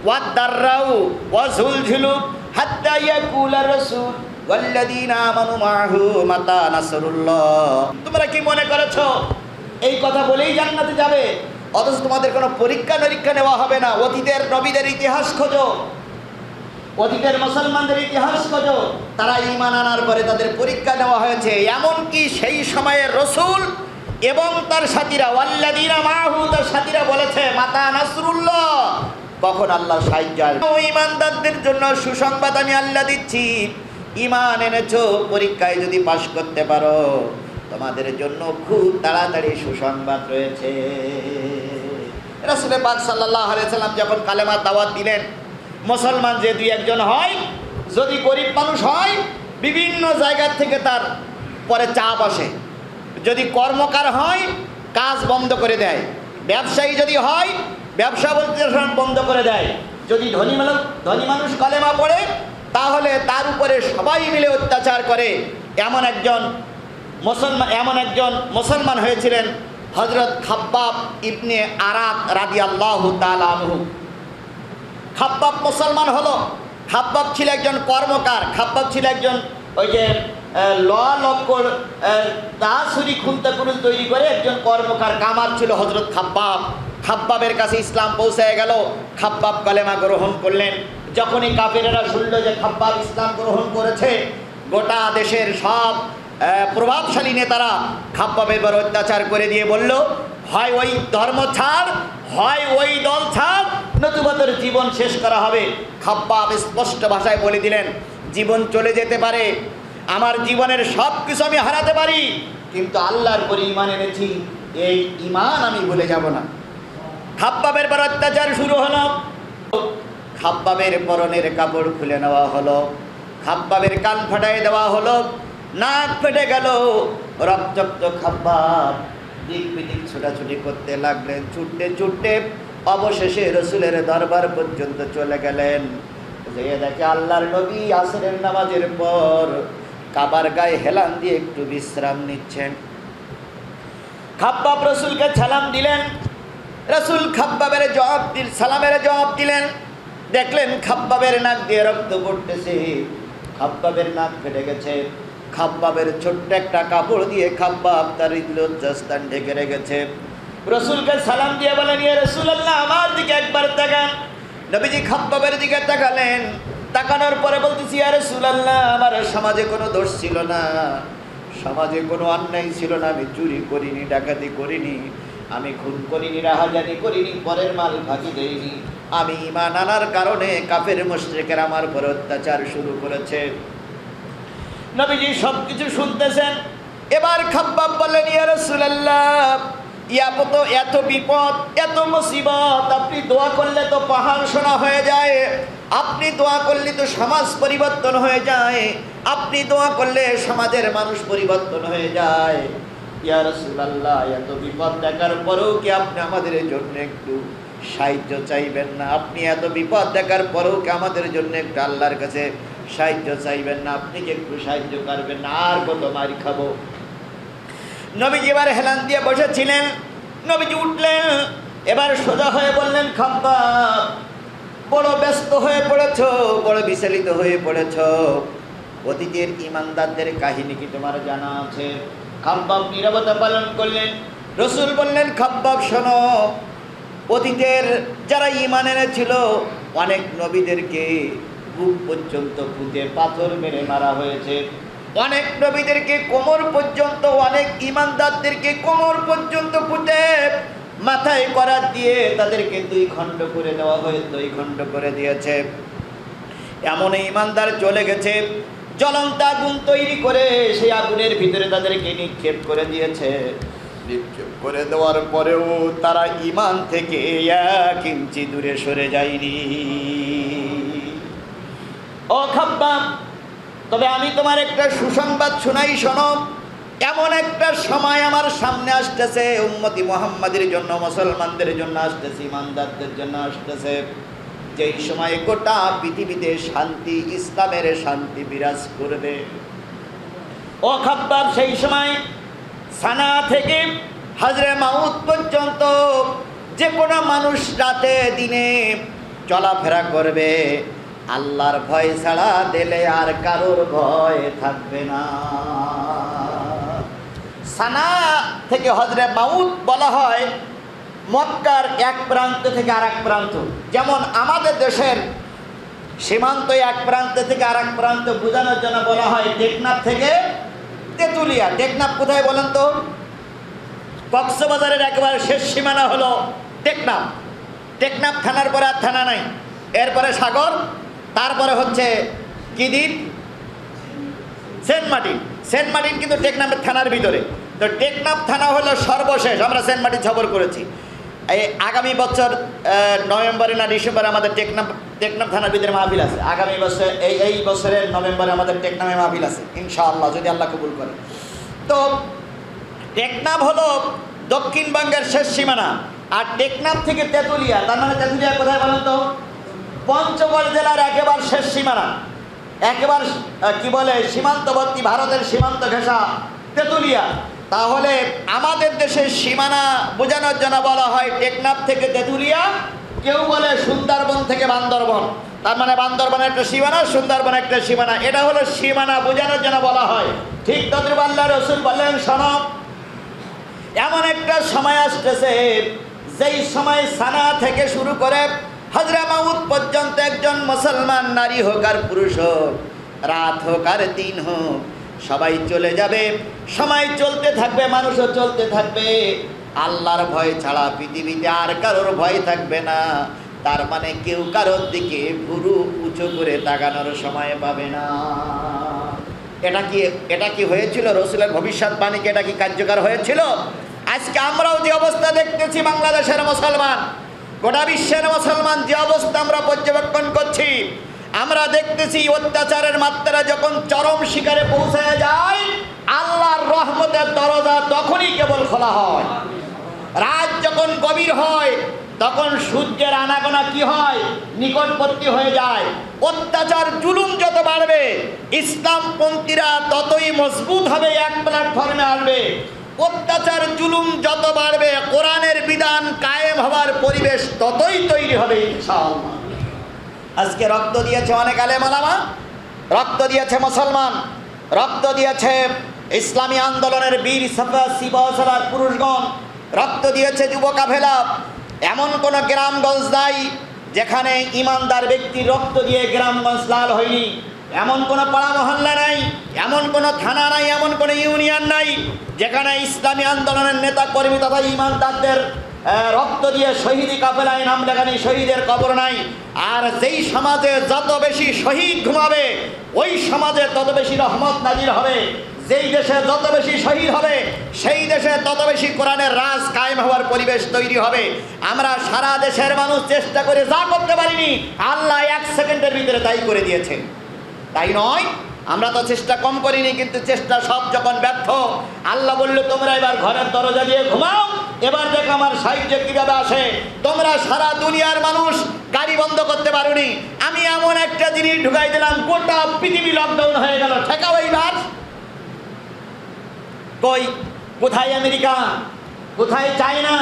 ওয়াদ দাররাউ ওয়া যুলজিলু হাত্তা ইয়াকুলার রাসূল ওয়াল্লাযীনা আমানু মাআহু মাতা নাসরুল্লাহ। তোমরা কি মনে করেছো এই কথা বলেই জান্নাতে যাবে? অথচ তোমাদের কোনো পরীক্ষা নিরীক্ষা নেওয়া হবে না। অতীতের নবীদের ইতিহাস খোঁজো, অতীতের মুসলমানদের ইতিহাস খোঁজো, তারা ঈমান আনার পরে তাদের পরীক্ষা নেওয়া হয়েছে। এমনকি সেই সময়ের রাসূল এবং তার সাথীরা, ওয়াল্লাযীনা মাআহু, তার সাথীরা বলেছে মাতা নাসরুল্লাহ, কখন আল্লাহর সাহায্য আসবে। ওই ঈমানদারদের জন্য সুসংবাদ আমি আল্লাহ দিচ্ছি। ঈমান এনেছো, পরীক্ষায় যদি পাশ করতে পারো তোমাদের জন্য খুব তাড়াতাড়ি সুসংবাদ রয়েছে। রাসূল পাক সাল্লাল্লাহু আলাইহি সাল্লাম যখন কালেমার দাওয়াত দিলেন, মুসলমান যে দুই একজন হয়, যদি গরিব মানুষ হয় বিভিন্ন জায়গা থেকে তার পরে চাপ আসে, যদি কর্মকার হয় কাজ বন্ধ করে দেয়, ব্যবসায়ী যদি হয় ব্যবসা বন্ধ করে দেয়, যদি ধনী মানুষ কালেমা পড়ে তাহলে তার উপরে সবাই মিলে অত্যাচার করে। এমন একজন মুসলমান হয়েছিলেন হযরত খাব্বাব ইবনে আরাত রাদিয়াল্লাহু তাআলা আনহু। খাব্বাব মুসলমান হলো। খাব্বাব ছিল একজন কর্মকার, খাব্বাব ছিল একজন ওই যে লক্কর তাসুরি খুনতে কুরুল তৈরি করে একজন কর্মকার কামার ছিল হযরত খাব্বাব। খাব্বাবের কাছে ইসলাম পৌঁছে গেল, খাব্বাব কালেমা গ্রহণ করলেন। যখনই কাফেরেরা শুনল যে খাব্বাব ইসলাম গ্রহণ করেছে, গোটা দেশের সব প্রভাবশালী নেতারা খাব্বাবের উপর অত্যাচার করে দিয়ে বলল, হয় ওই ধর্ম ছাড়, হয় ওই দল ছাড়, নতুবা তোর জীবন শেষ করা হবে। খাব্বাব স্পষ্ট ভাষায় বলে দিলেন, জীবন চলে যেতে পারে, আমার জীবনের সব কিছু আমি হারাতে পারি, কিন্তু আল্লাহর উপর ঈমান এনেছি, এই ঈমান আমি ভুলে যাব না। খাব্বাবের পর অত্যাচার শুরু হলো। খাব্বাবের পরনের কাপড় খুলে নেওয়া হলো, খাব্বাবের কান ফাটাই দেওয়া হলো, নাক ফেটে গেল। রক্তাক্ত খাব্বাব দিক বিদিক ছোটাছুটি করতে লাগলেন। ছুটতে ছুটতে অবশেষে রাসূলের দরবার পর্যন্ত চলে গেলেন। যে দেখে আল্লাহর নবী আসরের নামাজের পর কাবার গায়ে হেলান দিয়ে একটু বিশ্রাম নিচ্ছেন। খাব্বাব রাসূলকে সালাম দিলেন। রাসূল খাব্বাবের সালামের জবাব দিলেন। দেখলেন খাব্বাবের নাক দিয়ে রক্ত পড়তেছে, খাব্বাবের নাক ফেটে গেছে। খাব্বাবের ছোট্ট একটা কাপড় দিয়ে খাব্বাব তার লজ্জাস্থান ঢেকে রেখেছে। রাসূলকে সালাম দিয়ে বলেন, ইয়া রাসূলুল্লাহ, আমার দিকে একবার তাকান। নবীজি খাব্বাবের দিকে তাকালেন। তাকানোর পরে বলতেছি, ইয়া রাসূলুল্লাহ, আমার সমাজে কোনো দোষ ছিল না, সমাজে কোনো অন্যায় ছিল না, আমি চুরি করিনি, ডাকাতি করিনি, আমি খুন করিনি, রাহাজানি করিনি, পরের মাল ফাঁকি দেইনি, আমি ঈমান আনার কারণে কাফের মুশরিকেরা আমার উপর অত্যাচার শুরু করেছে। নবীজি সবকিছু শুনতেছেন। এবার খাব্বাব বললেন, ইয়া রাসূলুল্লাহ, এত বিপদ, এত মুসিবত, আপনি দোয়া করলে তো পাহাড় সোনা হয়ে যায়, আপনি দোয়া করলে তো সমাজ পরিবর্তন হয়ে যায়, আপনি দোয়া করলে সমাজের মানুষ পরিবর্তন হয়ে যায়। ইয়া রাসূলুল্লাহ, এত বিপদ দেখার পরেও কি আপনি আমাদের জন্য একটু সাহায্য চাইবেন না? আপনি এত বিপদ দেখার পরেও কি আমাদের জন্য একটু আল্লাহর কাছে সাহায্য চাইবেন না? আপনি কি একটু সাহায্য করবেন না? আর কত মার খাবো। নবীজি এবার হেলান দিয়ে বসেছিলেন। নবীজি উঠলেন, এবার সোজা হয়ে বললেন, খাব্বাব, বড় ব্যস্ত হয়ে পড়েছ, বড় বিচলিত হয়ে পড়েছ, অতীতের ঈমানদারদের কাহিনী কি তোমার জানা আছে? খাব্বাব নীরবতা পালন করলেন। রাসূল বললেন, খাব্বাব শোনো, অতীতের যারা ঈমান এনেছিল অনেক নবীদেরকে বুক পর্যন্ত পুঁতে পাথর মেরে মারা হয়েছে, অনেক নবীদেরকে কোমর পর্যন্ত, অনেক ঈমানদারদেরকে কোমর পর্যন্ত পুঁতে মাথায় করাত দিয়ে তাদেরকে 2 খণ্ড করে দেওয়া হয়ে 2 খণ্ড করে দিয়েছে। এমন ঈমানদার চলে গেছে, জ্বলন্ত আগুন তৈরি করে সেই আগুনের ভিতরে তাদেরকে নিক্ষেপ করে দিয়েছে। নিক্ষেপ করে দেওয়ার পরেও তারা ঈমান থেকে 1 ইঞ্চি দূরে সরে যায়নি। ও খাব্বাব, তবে আমি তোমার একটা সুসংবাদ শোনাই, শোনো। এমন একটা সময় আমার সামনে আসতেছে, উম্মতি মুহাম্মাদের জন্য, মুসলমানদের জন্য আসতেছে, ঈমানদারদের জন্য আসতেছে, যেই সময় গোটা পৃথিবীতে শান্তি, ইসলামের শান্তি বিরাজ করবে। ও খাব্বাব, সেই সময় সানা থেকে হাজরে মাউত পর্যন্ত যে কোনো মানুষ রাতে দিনে চলাফেরা করবে, আল্লাহর ভয় ছাড়া দিলে আর কারোর ভয় থাকবে না। সানা থেকে হজরে মাউত বলা হয় মক্কার এক প্রান্ত থেকে আরেক প্রান্ত। যেমন আমাদের দেশের সীমান্ত এক প্রান্ত থেকে আরেক প্রান্ত বোঝানোর জন্য বলা হয় টেকনাফ থেকে তেঁতুলিয়া। টেকনাফ কোথায় বলেন তো? কক্সবাজারের একেবারে শেষ সীমানা হলো টেকনাফ। টেকনাফ থানার পরে আর থানা নাই, এরপরে সাগর, তারপরে হচ্ছে কি দ্বীপ? Saint Martin. সেন্ট মার্টিন কিন্তু টেকনাফের থানার ভিতরে। তো টেকনাফ থানা হলো সর্বশেষ। আমরা সেন্ট মার্টিন সফর করেছি। এই আগামী বছর নভেম্বরে না ডিসেম্বরে আমাদের টেকনাফ থানার ভিতরে মাহফিল আছে। আগামী বছর এই বছরের নভেম্বরে আমাদের টেকনাফে মাহফিল আছে ইনশাআল্লাহ, যদি আল্লাহ কবুল করে। তো টেকনাফ হলো দক্ষিণবঙ্গের শেষ সীমানা। আর টেকনাফ থেকে তেঁতুলিয়া, তার মানে তেঁতুলিয়া কোথায় বলেন তো? পঞ্চগড় জেলার একেবারে শেষ সীমানা, একেবারে কি বলে সীমান্তবর্তী, ভারতের সীমান্ত ঘেঁষা তেঁতুলিয়া। তাহলে আমাদের দেশের সীমানা বোঝানোর জন্য বলা হয় টেকনাফ থেকে তেঁতুলিয়া, কেউ বলে সুন্দরবন থেকে বান্দরবন। তার মানে বান্দরবনের একটা সীমানা, সুন্দরবন একটা সীমানা, এটা হলো সীমানা বোঝানোর জন্য বলা হয়। ঠিক তদ্রুপ আল্লাহ রাসূল বললেন, শোনো, এমন একটা সময় আসতেছে যেই সময় সানা থেকে শুরু করে হজরে মাউত পর্যন্ত একজন মুসলমান নারী হোক আর পুরুষ হোক, রাত হোক আর দিন হোক, সবাই চলে যাবে। সময় চলতে থাকবে, মানুষও চলতে থাকবে, আল্লাহর ভয় ছাড়া পৃথিবীতে আর কারোর ভয় থাকবে না। তার মানে কেউ কারোর দিকে ভুরু উঁচু করে তাকানোর সময় পাবে না। এটা কি হয়েছিল? রাসূলের ভবিষ্যৎবাণীকে এটা কি কার্যকর হয়েছিল? আজকে আমরাও যে অবস্থা দেখতেছি, বাংলাদেশের মুসলমান, গোটা বিশ্বের মুসলমান যে অবস্থা আমরা পর্যবেক্ষণ করছি, আমরা দেখতেছি অত্যাচারের মাত্রা যখন চরম শিখরে পৌঁছে যায়, আল্লাহর রহমতের দরজা তখনই কেবল খোলা হয়। রাত যখন গভীর হয়, তখন সূর্যের আনাগোনা কি হয়? নিকটবর্তী হয়ে যায়। অত্যাচার জুলুম যত বাড়বে, ইসলামপন্থীরা ততই মজবুত হবে, এক প্ল্যাটফর্মে আসবে। অত্যাচার জুলুম যত বাড়বে, কোরআনের বিধান কায়েম হওয়ার পরিবেশ ততই তৈরি হবে ইনশাআল্লাহ। আজকে রক্ত দিয়েছে অনেক আলেম ওলামা, রক্ত দিয়েছে মুসলমান, রক্ত দিয়েছে ইসলামী আন্দোলনের বীর সিপাহসালার পুরুষগণ, রক্ত দিয়েছে যুব কাফেলা। এমন কোনো গ্রামগঞ্জ নাই যেখানে ইমানদার ব্যক্তির রক্ত দিয়ে গ্রামগঞ্জ লাল হয়নি। এমন কোনো পাড়া মহল্লা নাই, এমন কোনো থানা নাই, এমন কোনো ইউনিয়ন নাই যেখানে ইসলামী আন্দোলনের নেতা কর্মী তথা ইমানদারদের রক্ত দিয়ে শহীদি কাফেলায় নাম লেখানি শহীদের কবর নাই। আর যেই সমাজে যত বেশি শহীদ ঘুমাবে ওই সমাজে তত বেশি রহমত নাজির হবে। যেই দেশে যত বেশি শহীদ হবে সেই দেশে তত বেশি কোরআনের রাজ কায়েম হওয়ার পরিবেশ তৈরি হবে। আমরা সারা দেশের মানুষ চেষ্টা করে যা করতে পারিনি আল্লাহ 1 সেকেন্ডের ভিতরে তাই করে দিয়েছেন, তাই নয়? আমরা তো চেষ্টা কম করিনি, কিন্তু চেষ্টা সব যখন ব্যর্থ, আল্লাহ বলল তোমরা এবার ঘরের দরজা দিয়ে ঘুমাও, এবার দেখো আমার সাহায্য কিভাবে আসে। তোমরা সারা দুনিয়ার মানুষ গাড়ি বন্ধ করতে পারোনি, আমি এমন একটা জিনিস ঢুকাই দিলাম গোটা পৃথিবী লকডাউন হয়ে গেল। ঠেকাও এইবার। কই কোথায় আমেরিকা, কোথায় চায়না,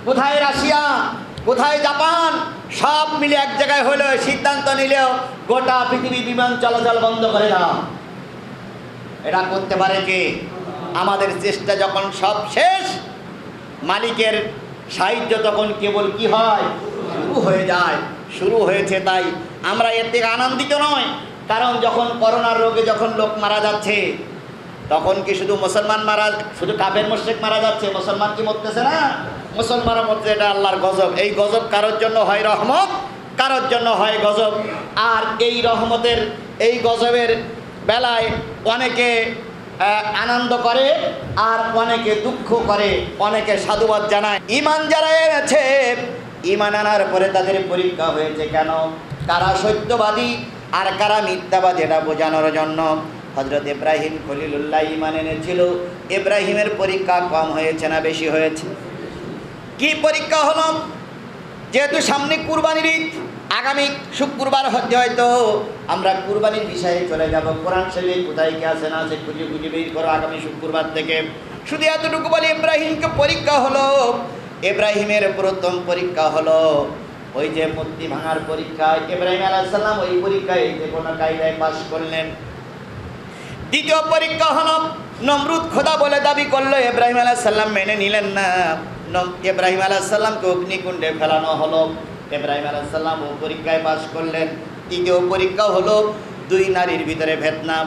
কোথায় রাশিয়া, কোথায় জাপান, সব মিলে এক জায়গায় হলো সিদ্ধান্ত নিলেও গোটা পৃথিবী বিমান চলাচল বন্ধ করে দাও। এটা করতে পারে কে? আমাদের চেষ্টা যখন সব শেষ, মালিকের সাহায্য তখন কেবল কি হয়? শুরু হয়ে যায়। শুরু হয়েছে, তাই আমরা এর থেকে আনন্দিত নয়। কারণ যখন করোনার রোগে যখন লোক মারা যাচ্ছে তখন কি শুধু মুসলমান শুধু কাফের মুশরিক মারা যাচ্ছে, মুসলমান কি মরতেছে না? মুসলমানও মরছে। এটা আল্লাহর গজব। এই গজব কারোর জন্য হয় রহমত, কারোর জন্য হয় গজব। আর এই রহমতের এই গজবের বেলায় অনেকে আনন্দ করে আর অনেকে দুঃখ করে, অনেকে সাধুবাদ জানায়। ঈমান যারা এনেছে, ঈমান আনার পরে তাদের পরীক্ষা হয়েছে কেন? কারা সত্যবাদী আর কারা মিথ্যাবাদী এটা বোঝানোর জন্য। হযরত ইব্রাহিম খলিলুল্লাহ ঈমান এনেছিল। ইব্রাহিমের পরীক্ষা কম হয়েছে না বেশি হয়েছে? কি পরীক্ষা হলো? যেহেতু সামনে কুরবানির ঈদ, আগামী শুক্রবার হয়তো আমরা কুরবানির বিষয়ে চলে যাব। কোরআন শরীফে কোথায় কি আছে না আছে খুঁজে খুঁজে বের করো আগামী শুক্রবার থেকে। শুধু এতটুকু বলি, ইব্রাহিমকে পরীক্ষা হলো। ইব্রাহিমের প্রথম পরীক্ষা হলো ওই যে মূর্তি ভাঙার পরীক্ষা। ইব্রাহিম আলাইহিস সালাম ওই পরীক্ষায় যে কোনো কায়দায় পাস করলেন। দ্বিতীয় পরীক্ষা হলো নমরুদ খোদা বলে দাবি করলো, ইব্রাহিম আলাইহিস সালাম মেনে নিলেন না। ইব্রাহিম আলাইহিস সালামকে অগ্নিকুণ্ডে ফেলানো হলো। ইব্রাহিম আলাইহিস সালাম ও পরীক্ষায় পাস করলেন। তৃতীয় পরীক্ষা হলো দুই নারীর ভিতরে ভেদনা।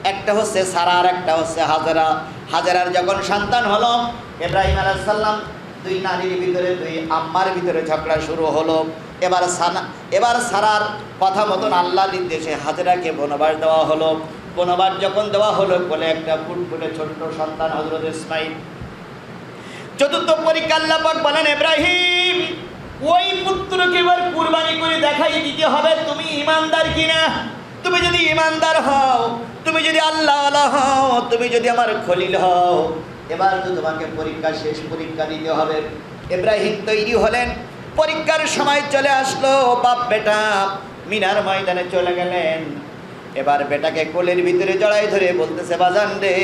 একটা হচ্ছে সারা আর একটা হচ্ছে হাজেরা। হাজেরার যখন সন্তান হলো, ইব্রাহিম আলাইহিস সালাম দুই নারীর ভিতরে, দুই আম্মার ভিতরে ঝগড়া শুরু হলো। এবার সারার কথা মতন আল্লাহর নির্দেশে হাজেরাকে বনবাস দেওয়া হলো। বনবাস যখন দেওয়া হলো, বলে একটা ফুটফুটে ছোট্ট সন্তান হযরত ইসমাঈল। চতুর্থ পরীক্ষা আল্লাহ পাক বলেন, ইব্রাহিম ওই পুত্রকে এবার কুরবানি করে দেখাই দিতে হবে তুমি ঈমানদার কিনা। তুমি যদি ঈমানদার হও, তুমি যদি আল্লাহওয়ালা হও, তুমি যদি আমার খলিল হও, এবার তো তোমাকে শেষ পরীক্ষা দিতে হবে। ইব্রাহিম তৈরি হলেন। পরীক্ষার সময় চলে আসলো। বাপ বেটা মিনার ময়দানে চলে গেলেন। এবার বেটাকে কোলের ভিতরে জড়াই ধরে বলতেছে, বাজান রে,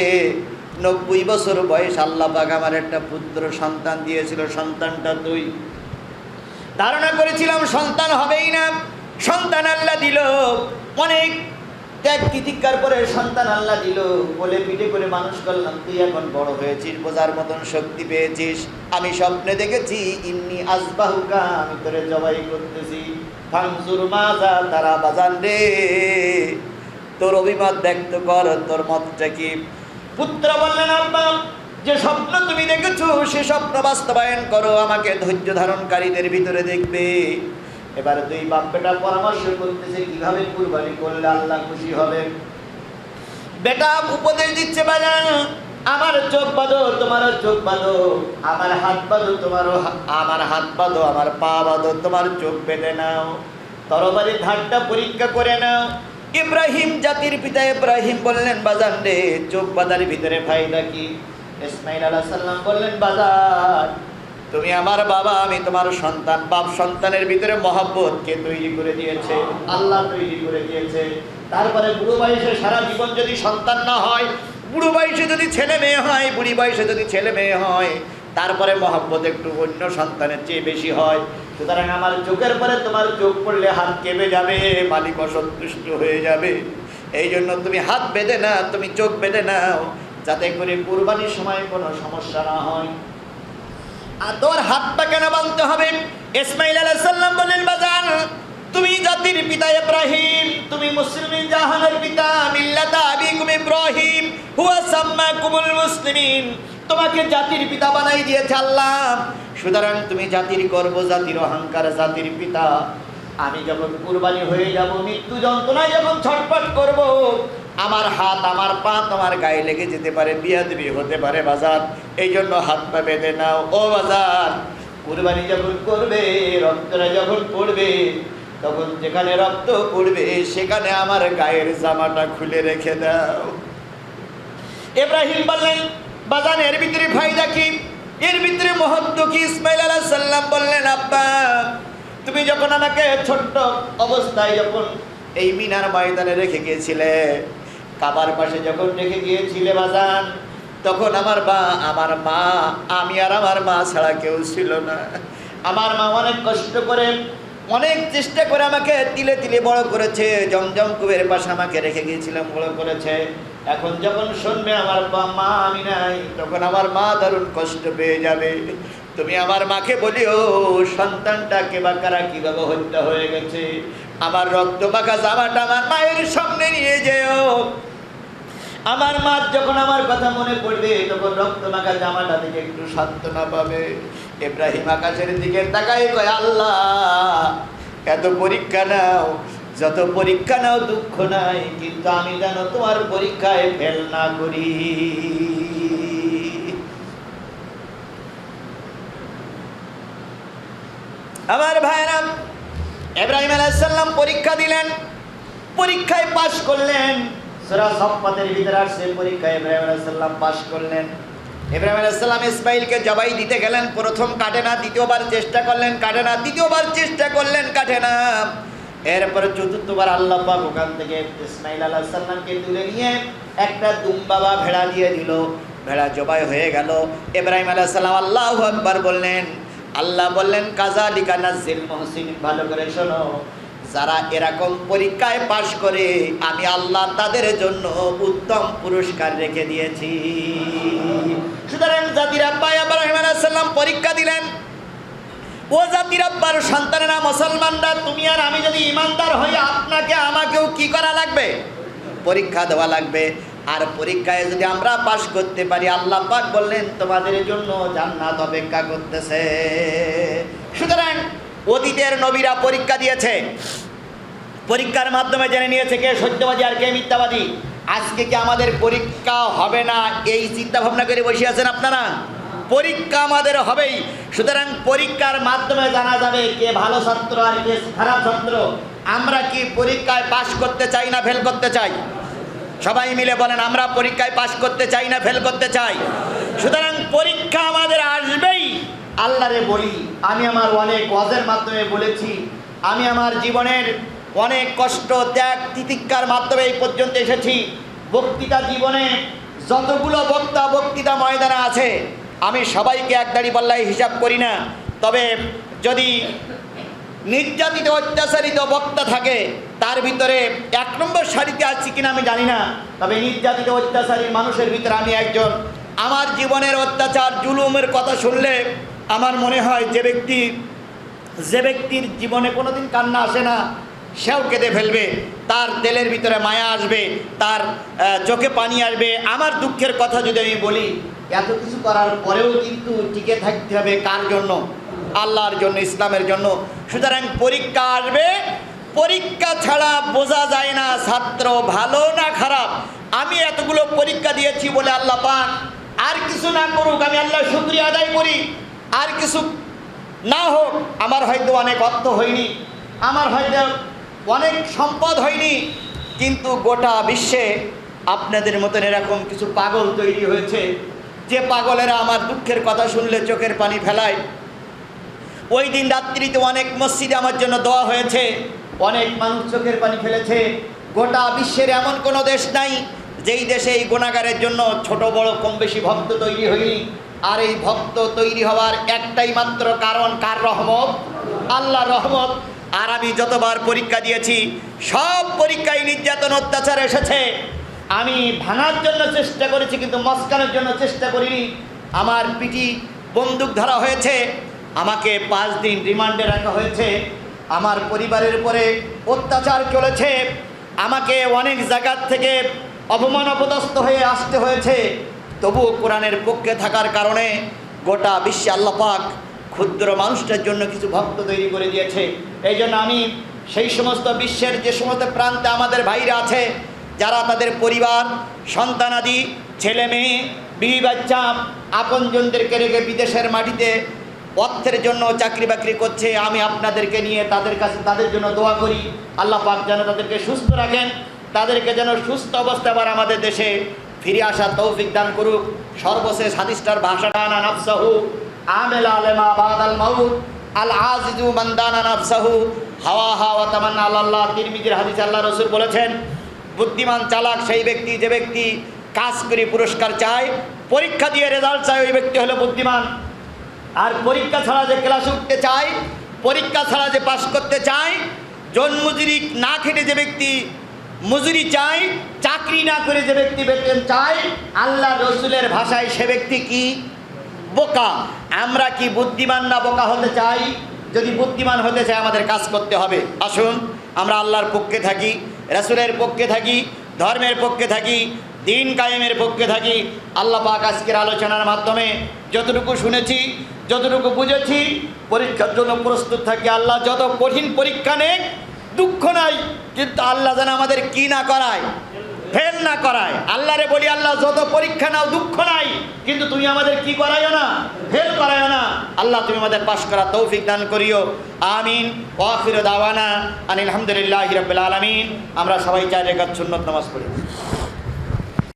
90 বছর বয়স আল্লাহ পাক আমার একটা পুত্র সন্তান দিয়েছিল, সন্তানটা তুই। ধারণা করেছিলাম সন্তান হবেই না, সন্তান আল্লাহ দিল। অনেক ত্যাগ তিতিক্ষার পরে সন্তান আল্লাহ দিল। কোলে পিঠে করে মানুষ করলাম, তুই এখন বড় হয়েছিস, বোঝার মতন শক্তি পেয়েছিস। আমি স্বপ্নে দেখেছি ইন্নি আসবাহুকা, আমি তোরে জবাই করতেছি। ফানজুর মাজা তারা, বাজান রে তোর অভিমত ব্যক্ত কর, তোর মতটা কি? পুত্র বললেন, আব্বা যে স্বপ্ন তুমি দেখেছো সে স্বপ্ন বাস্তবায়ন করো, আমাকে ধৈর্য ধারণকারীদের ভিতরে দেখবে। এবার দুই বাপ বেটা পরামর্শ করতেছে কিভাবে কুরবানি করলে আল্লাহ খুশি হবে। বেটা উপদেশ দিচ্ছে, বাজান আমার চোখ বাঁধো, তোমারও চোখ বাঁধো, আমার হাত বাঁধো, আমার হাত বাঁধো, আমার পা বাঁধো, তোমার চোখ বেঁধে নাও, তরবারির ধারটা পরীক্ষা করে নাও। ইব্রাহিম জাতির পিতা ইব্রাহিম বললেন, বাজান রে চোখ বাঁধার ভিতরে ফায়দা কি? ইসমাঈল আলাইহিস সালাম বললেন, বাজান তুমি আমার বাবা, আমি তোমার সন্তান। বাপ সন্তানের ভিতরে মহব্বত কে তৈরি করে দিয়েছে? আল্লাহ তৈরি করে দিয়েছে। তারপরে বুড়ো বয়সে সারা জীবন যদি সন্তান না হয়, বুড়ো বয়সে যদি ছেলে মেয়ে হয়, বুড়ি বয়সে যদি ছেলে মেয়ে হয়, তারপরে মহব্বত একটু অন্য সন্তানের চেয়ে বেশি হয়। সুতরাং আমার চোখের পরে তোমার চোখ পড়লে হাত কেঁপে যাবে, মালিক অসন্তুষ্ট হয়ে যাবে। এই জন্য তুমি হাত বেঁধে না, তুমি চোখ বেঁধে নাও, যাতে করে কুরবানির সময় কোনো সমস্যা না হয়। আর তোর হাতটা কেন বাঁধতে হবে? ইসমাঈল আলাইহিস সালাম বলেন, বাজান তুমি জাতির পিতা ইব্রাহিম, তুমি মুসলিমিন জাহানের পিতা, মিল্লাতা আবিকুম ইব্রাহিম হুয়া সাম্মাকুমুল মুসলিমিন। তোমাকে জাতির পিতা বানাই দিয়েছে আল্লাহ, সুতরাং তুমি জাতির গর্ব, জাতির অহংকার, জাতির পিতা। আমি যখন কুরবানি হয়ে যাব, মৃত্যু যন্ত্রণায় যখন ছটফট করব, আমার হাত আমার পা তোমার গায়ে লেগে যেতে পারে, বিয়াদবি হতে পারে বাজার। এই জন্য হাত পা বেঁধে নাও ও বাজার। কুরবানি যখন করবে, রক্তটা যখন পড়বে, তখন যেখানে রক্ত পড়বে সেখানে আমার গায়ের জামাটা খুলে রেখে দাও। ইব্রাহিম বললেন, বাজান এর ভিতরে ফায়দা কি, এর ভিতরে মহত্ব কি? ইসমাইল আলাইহিস সালাম বললেন, আব্বা তুমি যখন আমাকে ছোট্ট অবস্থায় যখন এই মিনার ময়দানে রেখে গিয়েছিলে, কাবার পাশে যখন রেখে গিয়েছিলে বাজান, তখন আমার মা, আমি আর আমার মা ছাড়া কেউ ছিল না। আমার মা অনেক কষ্ট করে, অনেক চেষ্টা করে আমাকে তিলে তিলে বড় করেছে। জমজম কুবের পাশে আমাকে রেখে গিয়েছিলাম, বড় করেছে। এখন যখন শুনবে আমার মা আমি নাই, তখন আমার মা দারুণ কষ্ট পেয়ে যাবে। তুমি আমার মাকে বলিও, সন্তানটাকে বা কারা কিভাবে হত্যা হয়ে গেছে, আমার রক্ত মাখা জামাটা আমার মায়ের সামনে নিয়ে যেও। আমার মা যখন আমার কথা মনে পড়বে, তখন রক্ত মাখা জামাটা থেকে একটু সান্ত্বনা পাবে। ইব্রাহিম আকাশের দিকে তাকাই কয়, আল্লাহ এত পরীক্ষা নাও, যত পরীক্ষা নাও দুঃখ নাই, কিন্তু আমি যেন তোমার পরীক্ষায় ফেল না করি। আমার ভাইরা, ইব্রাহিম আলাইহিস সালাম পরীক্ষা দিলেন, পরীক্ষায় পাশ করলেন। সূরা সাফফাতের ভিতরে আসছে, পরীক্ষায় ইব্রাহিম আলাইহিস সালাম পাশ করলেন। ইব্রাহিম আলাইহিস সালাম ইসমাইলকে জবাই দিতে গেলেন, প্রথম কাটে না, দ্বিতীয়বার চেষ্টা করলেন কাটে না, তৃতীয়বার চেষ্টা করলেন কাটে না। এরপর চতুর্থবার আল্লাহ পাক ওখান থেকে ইসমাইল আলাইহিস সালামকে তুলে নিয়ে একটা দুম্বা বা ভেড়া দিয়ে দিল, ভেড়া জবাই হয়ে গেল। ইব্রাহিম আলাইহিস সালাম আল্লাহু আকবার বললেন। আল্লাহ বললেন, কাযালিকা নাজ্জিল মুহসিনিন, ভালো করে শোনো, যারা এরকম পরীক্ষায় পাশ করে আমি আল্লাহ তাদের জন্য উত্তম পুরস্কার রেখে দিয়েছি। সুতরাং জাতির আব্বা ইব্রাহিম আলাইহিস সালাম পরীক্ষা দিলেন। ও জাতির আব্বার সন্তানেরা, মুসলমানরা, তুমি আর আমি যদি ইমানদার হই, আপনাকে আমাকেও কি করা লাগবে? পরীক্ষা দেওয়া লাগবে। আর পরীক্ষায় যদি আমরা পাশ করতে পারি, আল্লাহ পাক বললেন তোমাদের জন্য জান্নাত অপেক্ষা করতেছে। সুতরাং অতীতের নবীরা পরীক্ষা দিয়েছে, পরীক্ষার মাধ্যমে জেনে নিয়েছে কে সত্যবাদী আর কে মিথ্যাবাদী। আজকে কি আমাদের পরীক্ষা হবে না, এই চিন্তা ভাবনা করে বসে আছেন আপনারা? পরীক্ষা আমাদের হবেই। সুতরাং পরীক্ষার মাধ্যমে জানা যাবে কে ভালো ছাত্র আর কে খারাপ ছাত্র। আমরা কি পরীক্ষায় পাশ করতে চাই না ফেল করতে চাই? সবাই মিলে বলেন, আমরা পরীক্ষায় পাশ করতে চাই না ফেল করতে চাই? সুতরাং পরীক্ষা আমাদের আসবেই। আল্লাহরে বলি, আমি আমার অনেক ওয়াজের মাধ্যমে বলেছি, আমি আমার জীবনের অনেক কষ্ট ত্যাগ তিতিক্ষার মাধ্যমে এই পর্যন্ত এসেছি। বক্তৃতা জীবনে যতগুলো বক্তৃতা ময়দানে আছে, আমি সবাইকে এক দাড়ি পাল্লায় হিসাব করি না। তবে যদি নির্যাতিত অত্যাচারিত বক্তা থাকে, তার ভিতরে 1 নম্বর সারিতে আছি কিনা আমি জানি না, তবে নির্যাতিত অত্যাচারী মানুষের ভিতরে আমি একজন। আমার জীবনের অত্যাচার জুলুমের কথা শুনলে আমার মনে হয় যে ব্যক্তির জীবনে কোনোদিন কান্না আসে না, সেও কেঁদে ফেলবে, তার দিলের ভিতরে মায়া আসবে, তার চোখে পানি আসবে। আমার দুঃখের কথা যদি আমি বলি, এত কিছু করার পরেও কিন্তু টিকে থাকতে হবে কার জন্য? আল্লাহর জন্য, ইসলামের জন্য। সুতরাং পরীক্ষা আসবে, পরীক্ষা ছাড়া বোঝা যায় না ছাত্র ভালো না খারাপ। আমি এতগুলো পরীক্ষা দিয়েছি বলে আল্লাহ পাক আর কিছু না করুক, আমি আল্লাহ শুকরিয়া আদায় করি। আর কিছু না হোক, আমার হয়তো অনেক অর্থ হয়নি, আমার হয়তো অনেক সম্পদ হয়নি, কিন্তু গোটা বিশ্বে আপনাদের মতন এরকম কিছু পাগল তৈরি হয়েছে, যে পাগলেরা আমার দুঃখের কথা শুনলে চোখের পানি ফেলায়। ওই দিন রাত্রিতে অনেক মসজিদে আমার জন্য দোয়া হয়েছে, অনেক মানুষ চোখের পানি ফেলেছে। গোটা বিশ্বের এমন কোনো দেশ নাই যেই দেশে এই গুনাহগারের জন্য ছোট বড় কম বেশি ভক্ত তৈরি হয়নি। আর এই ভক্ত তৈরি হওয়ার একটাই মাত্র কারণ, কার রহমত? আল্লাহর রহমত। আর আমি যতবার পরীক্ষা দিয়েছি, সব পরীক্ষায় নির্যাতন অত্যাচার এসেছে। আমি ভাঙার জন্য চেষ্টা করেছি, কিন্তু মস্কানোর জন্য চেষ্টা করিনি। আমার পিঠি বন্দুক ধরা হয়েছে, আমাকে 5 দিন রিমান্ডে রাখা হয়েছে, আমার পরিবারের উপরে অত্যাচার চলেছে, আমাকে অনেক জায়গার থেকে অপমান অপদস্থ হয়ে আসতে হয়েছে। তবুও কোরআনের পক্ষে থাকার কারণে গোটা বিশ্বে আল্লাহ পাক ক্ষুদ্র মানুষটার জন্য কিছু ভক্ত তৈরি করে দিয়েছে। এই জন্য আমি সেই সমস্ত বিশ্বের যে সমস্ত প্রান্তে আমাদের ভাইরা আছে, যারা তাদের পরিবার সন্তানাদি ছেলে মেয়ে বিবি বাচ্চা আপনজনদেরকে রেখে বিদেশের মাটিতে অর্থের জন্য চাকরি বাকরি করছে, আমি আপনাদেরকে নিয়ে তাদের কাছে তাদের জন্য দোয়া করি। আল্লাহ পাক যেন তাদেরকে সুস্থ রাখেন, তাদেরকে যেন সুস্থ অবস্থায় আবার আমাদের দেশে ফিরে আসার তৌফিক দান করুক। সর্বশেষ হাদিসটার ভাষাটা না নাফসাহু আমেল আলেমা বাদাল মাউত আল আজিজু মানদানা নাফসাহু হাওয়া ওয়া তামান্না আল্লাহ। তিরমিজির হাদিস আল্লাহ রাসূল বলেছেন, বুদ্ধিমান চালাক সেই ব্যক্তি যে ব্যক্তি কাজ করে পুরস্কার চায়, পরীক্ষা দিয়ে রেজাল্ট চায়, ওই ব্যক্তি হলো বুদ্ধিমান। আর পরীক্ষা ছাড়া যে ক্লাসে উঠতে চায়, পরীক্ষা ছাড়া যে পাশ করতে চায়, জন্মজুরি না খেটে যে ব্যক্তি মজুরি চায়, চাকরি না করে যে ব্যক্তি বেতন চায়, আল্লাহ রসুলের ভাষায় সে ব্যক্তি কি? বোকা। আমরা কি বুদ্ধিমান না বোকা হতে চাই? যদি বুদ্ধিমান হতে চাই আমাদের কাজ করতে হবে। আসুন আমরা আল্লাহর পক্ষে থাকি, রাসূলের পক্ষে থাকি, ধর্মের পক্ষে থাকি, দিন কায়েমের পক্ষে থাকি। আল্লাহ পাক আজকের আলোচনার মাধ্যমে যতটুকু শুনেছি, যতটুকু বুঝেছি, পরীক্ষার জন্য প্রস্তুত থাকি। আল্লাহ যত কঠিন পরীক্ষা নেই, দুঃখ নাই, কিন্তু আল্লাহ যেন আমাদের কি না করায়, ফেল না করায়। আল্লাহরে বলি, আল্লাহ যত পরীক্ষা নাও, দুঃখ নাই, কিন্তু তুমি আমাদের কি করাইও না, ফেল করাইও না। আল্লাহ তুমি আমাদের পাশ করা তৌফিক দান করিও, আমিন। ওয়া আখিরু দাওয়ানা আনিল হামদুলিল্লাহি রাব্বিল আলামিন। আমরা সবাই 4 রাকাত সুন্নাত নামাজ পড়ি।